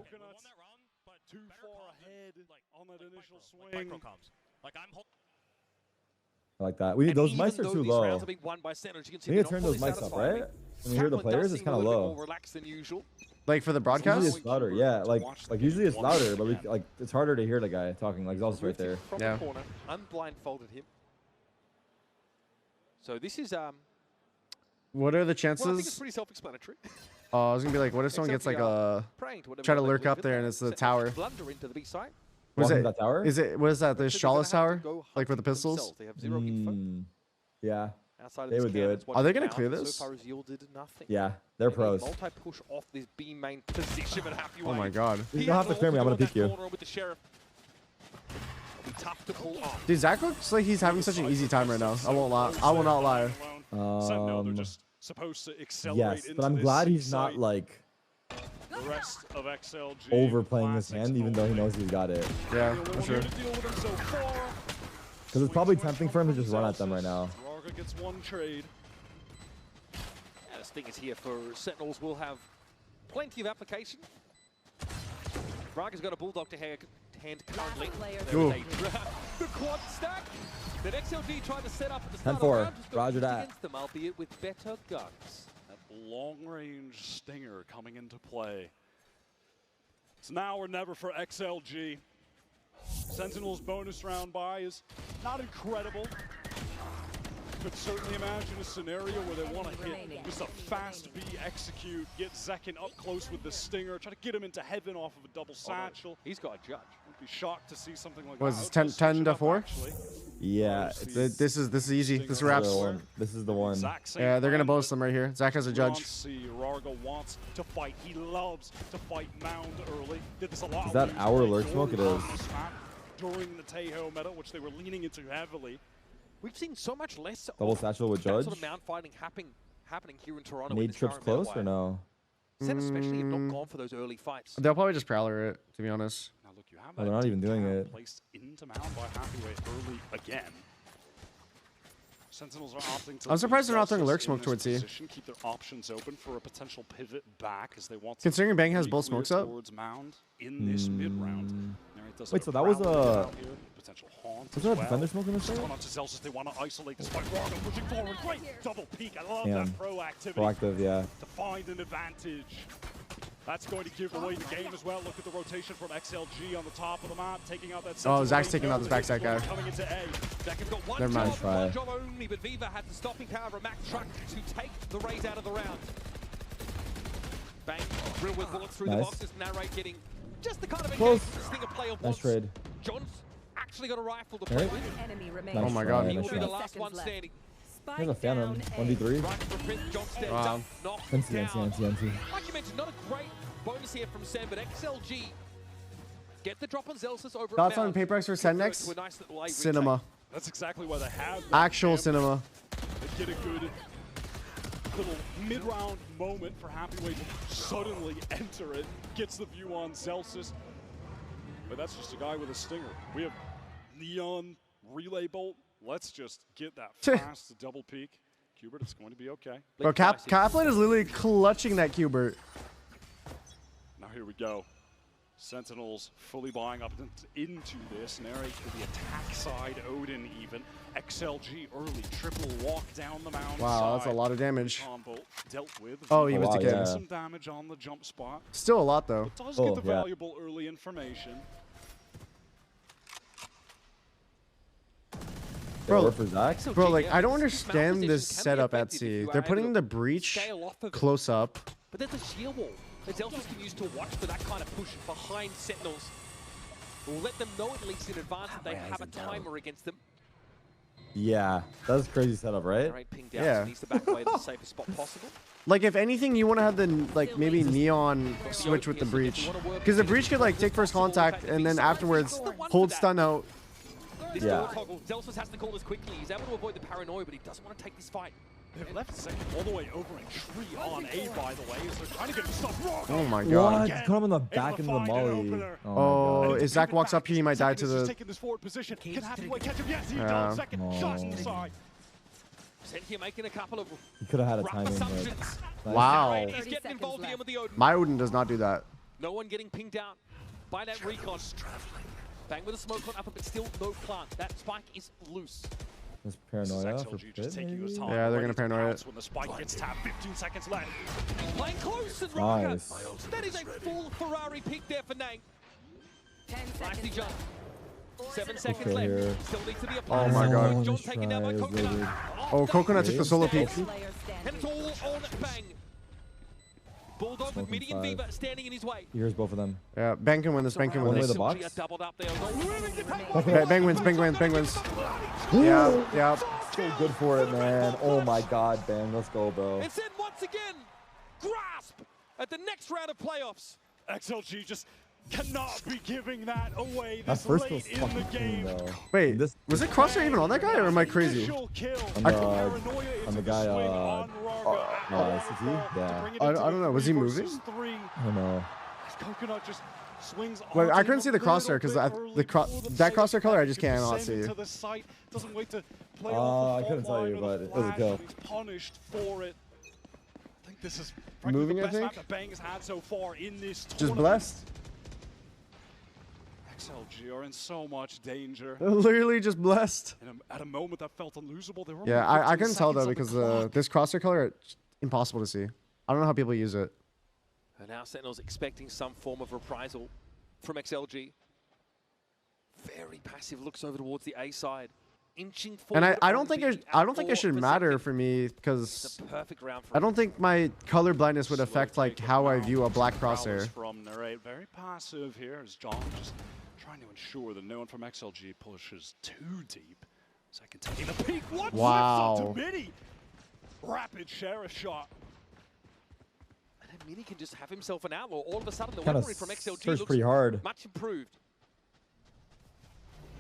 Too far ahead on that initial swing. I like that. Those mics are too low. We need to turn those mics up, right? When you hear the players, it's kind of low. Like for the broadcast? Usually it's louder, yeah. Like usually it's louder, but it's harder to hear the guy talking. Like Zel's right there. From Yeah. the corner, unblindfolded him. So this is What are the well, I think it's chances? pretty self-explanatory. I was gonna be like, what if someone gets like a Praying to whatever try to they lurk believe up in. there and it's the Sentinels tower? Blunder into the B side. Was Walking it? that tower? Is it? What is that? The Because they're gonna Shawless have to tower? go Like for hunt the pistols? themselves. They have 0 info. Yeah. Outside of They this would do camp, it. it's Are they gonna watching clear down. this? So far has yielded nothing. Yeah. They're pros. Multi-push off this B main position and Happyway. Oh my god. You don't have to clear me. I'm gonna pick you. With the sheriff. It'll be tough to pull off. Dude, Zach looks like he's having such an easy time right now. I won't lie. I will not lie. Sentinel, they're just supposed to accelerate Yes, into but I'm this glad he's site. not like The rest of XLG overplaying his classics hand, even though he knows he's got it. Yeah, We're for sure. here to deal with them so far. Because it's probably tempting for him to just run at them right now. Raga gets one trade. Yeah, this thing is here for Sentinels. Will have plenty of application. Braga's got a Bulldog to hand currently. Ooh. The quad stack that XLG tried to set up at the start 10-4. of the round. Just got Roger used that. against them, albeit with better guns. That long-range stinger coming into play. It's now or never for XLG. Sentinel's bonus round buy is not incredible. Could certainly imagine a scenario where they want to hit just a fast B execute, get Zekin up close with the stinger, try to get him into heaven off of a double satchel. He's got a judge. I'd be shocked to see something like Was that. it 10 Let's switch it up, 10-4? actually. Yeah. This is easy. This wraps. This is the one. Zach St. Yeah, they're gonna Brand, boast them right here. Zach has a judge. Rarga wants to fight. He loves to fight Mound early. Did this a lot. Is that our lurk smoke? It is. During the Tejo meta, which they were leaning into heavily. We've seen so much less Double of satchel with that Judge. sort of mount fighting happening here in Toronto. Nade trips close or no? Sen especially have not gone for those early fights. They'll probably just prowler it, to be honest. Now look, you have Oh, they're not even doing it. Placed into Mound by Happyway early again. Sentinels are opting to I'm surprised they're not throwing lurk in smoke this towards C. position, keep their options open for a potential pivot back as they want to Considering Bang has really both clear smokes up. towards Mound in this mid-round. Wait, so that was a potential haunt was as that a well. defender smoke in this Just fight? going on to Zelsis, they want to isolate this fight. Raga pushing forward, great double peek. I love Damn. that proactivity Proactive, yeah. to find an advantage. That's going to give away the game as well. Look at the rotation from XLG on the top of the map, taking out that. Oh, Zach's taking out this backside guy. Coming into A. Zach has got one Never mind. job, one job only, but Viva had the stopping power of a Mack truck to take the raise out of the round. Bang, drill with bullets through the Nice. boxes. Narrate getting just the kind of Close. engagement Stinger player Nice wants. trade. John's actually got a rifle to play Right. with. Enemy remaining. Oh my god. He will nice be the shot. last one standing. Here's a Phantom. 1v3. Right for Prince, John steps Wow. up, knocked NC, down. NC, NC. Like you mentioned, not a great bonus here from Sen, but XLG get the drop on Zelsis over Thoughts at on Mound. paper X for Sen next? To a nice little late Cinema. That's exactly why they have that Actual camp. cinema. They get a good little mid-round moment for Happyway to suddenly enter it. Gets the view on Zelsis. But that's just a guy with a stinger. We have Neon Relay Bolt. Let's just get that fast double peek. Cubert, it's going to be okay. Bro, Kaplan is literally clutching that Cubert. Now here we go. Sentinels fully buying up into this. Narrate to the attack side, Odin even. XLG early, triple walk down the mound Wow, that's a side. lot of damage. Combo dealt with. Oh, he was wow, decayed. yeah. Some damage on the jump spot. Still a lot though. Does Oh, get the yeah. valuable early information. Or for Zach. Bro, like, I don't understand this setup at C. They're putting the breach close up. But there's a sheer wall that Zelsus can use to watch for that kind of push behind Sentinels. We'll let them know at least in advance that they have a timer against them. Yeah, that's a crazy setup, right? Right, ping down, Yeah. so needs to back away to the safest spot possible. Like, if anything, you want to have the, like, maybe neon switch with the breach. Because the breach could, like, take first contact and then afterwards hold stun out. This Yeah. door toggle, Zelsus has to call this quickly. He's able to avoid the paranoia, but he doesn't want to take this fight. They've left second all the way over in tree on A, by the way, as they're trying to get him stuff wrong. Oh my god. What? Put him in the back into the molly. Oh, if Zach walks up here, he might die to the... Taking this forward position. Can Happyway catch him? Yes, he does. Second shot inside. Sentinel making a couple of He could have had a rough timing. assumptions. Wow. He's getting involved here with the Odin. My Odin does not do that. No one getting pinged down by that recon. Bang with a smoke on upper, but still no plant. That spike is loose. This paranoia for XLG just Pit, taking his maybe? time. Yeah, they're ready gonna to paranoia pounce it. when the spike gets tapped. 15 seconds left. Playing close and Raga. Nice. That is a full Ferrari pick there for Nang. 10 Nicely seconds jump. left. 7 seconds Okay, left. here. Still needs to be Oh applied. my god. John taken down by Nice try, Coconut. Oh, Coconut took the solo peek. Player And it's standing. all on Bang. Bulldog with Smoking Midi and 5. Viva standing in his way. Here's both of them. Yeah, Bang can win this. Bang can win One way this. the box. XLG are doubled up there. Okay, Bang wins. Bang wins. Bang wins. Yeah, yeah. So good for it, man. Oh my god, Ben. Let's go, bro. And then once again, grasp at the next round of playoffs. XLG just cannot be giving that away That this first was late in the fucking clean, game. though. Wait, This- was it Crosshair even on that guy, or am I crazy? Initial kill. On the- Paranoia on into the guy, swing on Raga. SCT? Yeah. To bring it I into don't know, was he 3 moving? versus 3. I don't know. As Coconut just swings Well, I onto couldn't him see a the crosshair, little 'cause bit I- the early cro- before the that play crosshair color I just can cannot descend see. into the site. Doesn't wait to play I off the couldn't fault tell you, line but with it was a flash, kill. and he's punished for it. I think this is frankly Moving, the I best map think? that Bang has had so far in this Just tournament. blessed. XLG are in so much danger. Literally just blessed. And at a moment that felt unlosable, they were Yeah, only I 15 couldn't tell though seconds on because the clock. this crosshair color, it's impossible to see. I don't know how people use it. And now Sentinels expecting some form of reprisal from XLG. Very passive, looks over towards the A side. Inching forward. And I on don't think B it, I don't think at it should 4 matter seconds. for me It's because a perfect round for I don't think my color blindness would affect Slow like take how I around. view a black Prowess crosshair. From Narrate. Very passive here as John just trying to ensure that no one from XLG pushes too deep. Second taking the peek. What? Wow. Flips up to Midi. Rapid sheriff shot. And then Mini can just have himself an outlaw. All of a sudden, the Kind of weaponry from XLG searched looks pretty hard. much improved.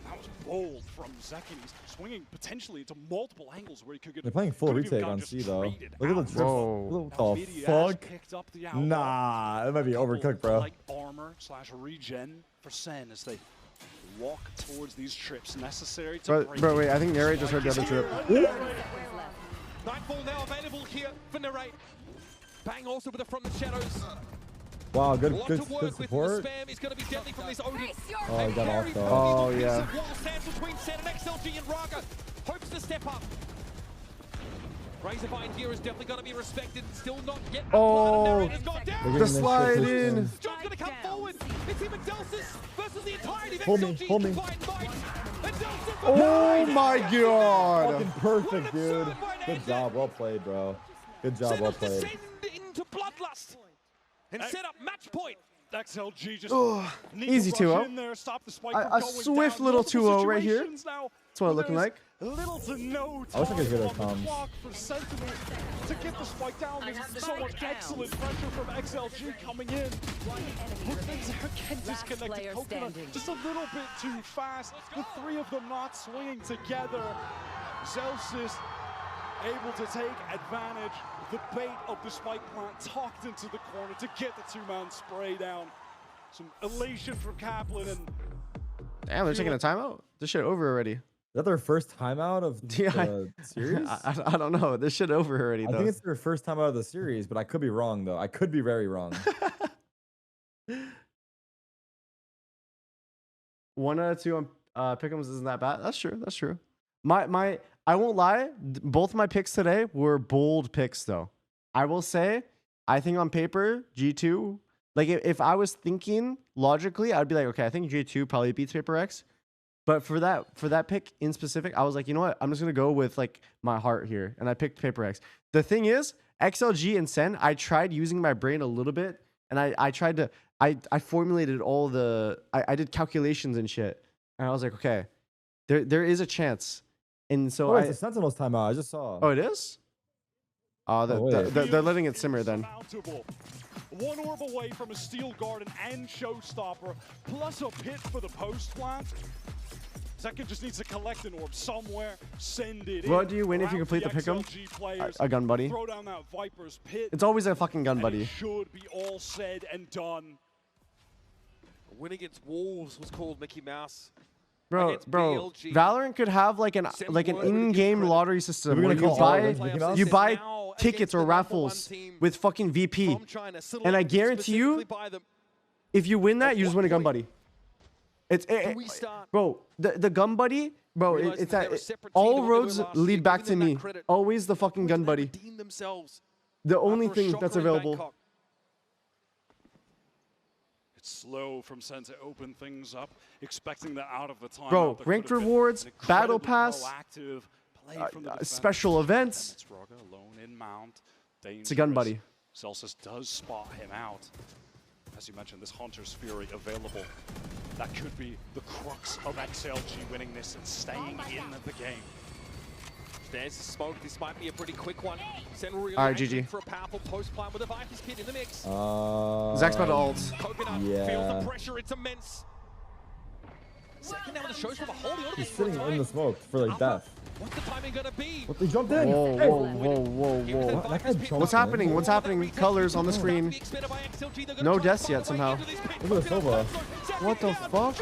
That was bold from Zeki. He's swinging potentially into multiple angles where he could get. They're playing full could have retake gotten on just C though. traded Look at the out. drift. Whoa. What Midi the has fuck? picked up the outlaw. Nah, that might be Couple overcooked, bro. Light armor / regen for Sen as they walk towards these trips necessary to break Bro, it. wait, I think Neri just heard the other trip. Nightfall now available here for Narrate. Bang also with the from the shadows. Wow, good, Lot good, to work good with. support. The spam is going to be deadly from this Odin. Oh, he got A off very though. Oh, valuable piece yeah. of wall stands between Sen and XLG and Raga. Hopes to step up. Razorvine here is definitely going to be respected. Still not yet. Oh. Narrate has gone They're down. getting The this shit slide pushed in. John's going to come forward. It's him and Delsis versus the entirety of Hold me, XLG's hold me. combined might. And Delsis Oh my Fucking god! perfect, dude. Good job, well played, bro. Good job, well Sentinels played. descend into bloodlust and set up match point. XLG just need Easy to rush 2-0. in there, stop the spike A from going swift down. little Multiple 2-0 right here. situations now That's what where it's looking there's like. Little to no I wish I could hear time their on the comms. clock for Sentinels to get the spike down. There's so much excellent pressure from XLG coming in. But things are again disconnected. player Coconut standing. just a little bit too fast. The three of them not swinging together. Zelsis able to take advantage. The bait of the spike plant tucked into the corner to get the two-man spray down. Some elation from Kaplan and Damn, they're taking a timeout. This shit over already. Is that their first timeout of Yeah, the series? I don't know. This shit over already I though. think it's their first time out of the series, but I could be wrong though. I could be very wrong. 1 out of 2 on pick'ems isn't that bad. That's true. That's true. I won't lie. Both my picks today were bold picks though. I will say, I think on paper G2. Like if I was thinking logically, I'd be like, okay, I think G2 probably beats Paper X. But for that pick in specific, I was like, you know what? I'm just gonna go with like my heart here, and I picked Paper X. The thing is, XLG and Sen, I tried using my brain a little bit, and I tried to I formulated all the I did calculations and shit, and I was like, okay, there is a chance, and so it's a Sentinels timeout. I just saw. Oh, it is. They're letting it simmer then. One orb away from a Steel Garden and Showstopper, plus a pit for the post plant. Zeka just needs to collect an orb somewhere, send it in. What do you win if you complete the pick'em? A gun buddy. Throw down that Viper's pit. It's always a fucking gun buddy. It should be all said and done. A win against Wolves was called Mickey Mouse. Bro, Valorant could have like an in-game lottery system where you buy tickets or raffles with fucking VP, and I guarantee you, if you win that, you just win a gun buddy. Bro, the gun buddy, bro, it's that all roads lead back to me. Always the fucking gun buddy. The only thing that's available. It's slow from Sen to open things up, expecting that out of the time. Bro, ranked rewards, battle pass, special events. It's a gun buddy. Celsius does spot him out. As you mentioned, this Hunter's Fury available. That could be the crux of XLG winning this and staying in the game. There's the smoke. This might be a pretty quick one. All right, GG. For a powerful post plant with a Viper's pit in the mix. Zach's about to ult. Coconut feels the pressure. It's immense. Second now with the shows from a holy order. He's sitting in the smoke for like death. What's the timing gonna be? What, they jumped in. Whoa. What's happening? What's happening? Colors on the screen. No deaths yet somehow. Look at the Sova. What the fuck?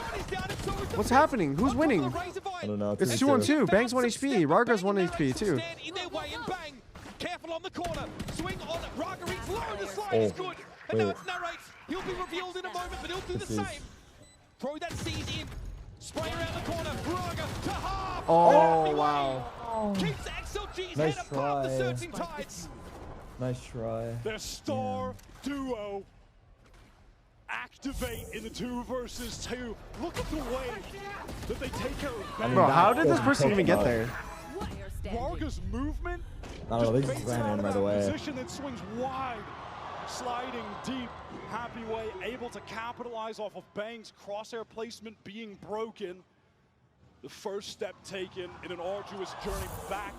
What's happening? Who's winning? I don't know. It's 2-on-2. Bang's 1 HP. Rarga's 1 HP too. Careful on the corner. Swing on Raga. He's low. The slide is good. And now it's narrates. He'll be revealed in a moment, but he'll do the same. Throw that seed in. Spray around the corner. Raga to half. Oh, wow. Keeps XLG's Nice head above the try. searching tides. Nice try. Their star duo activate in the 2 versus 2. Look at the way that they take care of Bang. Bro, how did this person even get there? Rarga's movement. I don't know, they just ran in right away. Position that swings wide, sliding deep. Happy Way able to capitalize off of Bang's crosshair placement being broken. The first step taken in an arduous journey back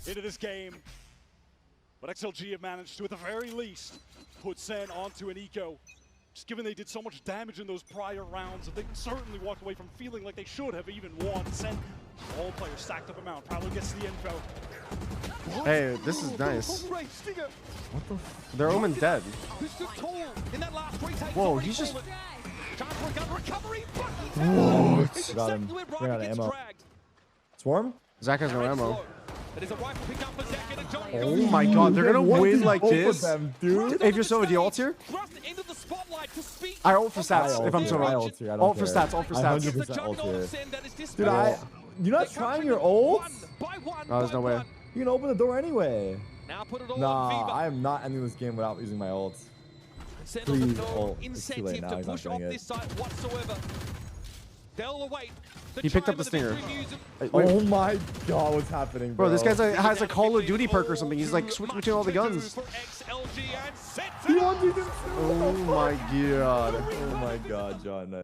into this game. But XLG have managed to, at the very least, put Sen onto an eco. Just given they did so much damage in those prior rounds, that they certainly walked away from feeling like they should have even won. Sen, all players stacked up amount, probably gets the info. Hey, this is nice. What the? They're Omen dead. Whoa, he's just... What? Got him. Ran out of ammo. Swarm? Zach has no ammo. It is a rifle pick up for Zeka and Johnny. Oh my god, they're gonna win like this? Them, dude. If you're so, do you ult here? I ult for stats if I'm so I right. ult here, I don't Ult for care. stats, ult for stats. 100% ult here. Dude, you're not trying your ult? No, there's no way. You can open the door anyway. Now put it all Nah, I am not ending this game without using my ult. Please ult. It's too late now, he's not doing it. He picked up the stinger. Oh my god, what's happening, bro? Bro, this guy has a Call of Duty perk or something. He's like switching between all the guns. Oh my god. Oh my god, John.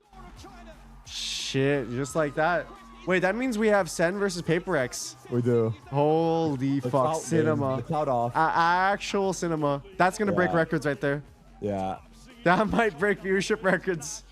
Shit, just like that. Wait, that means we have Sen versus Paper X. We do. Holy fuck, cinema. The cloud off. Actual cinema. That's gonna break records right there. Yeah. That might break viewership records.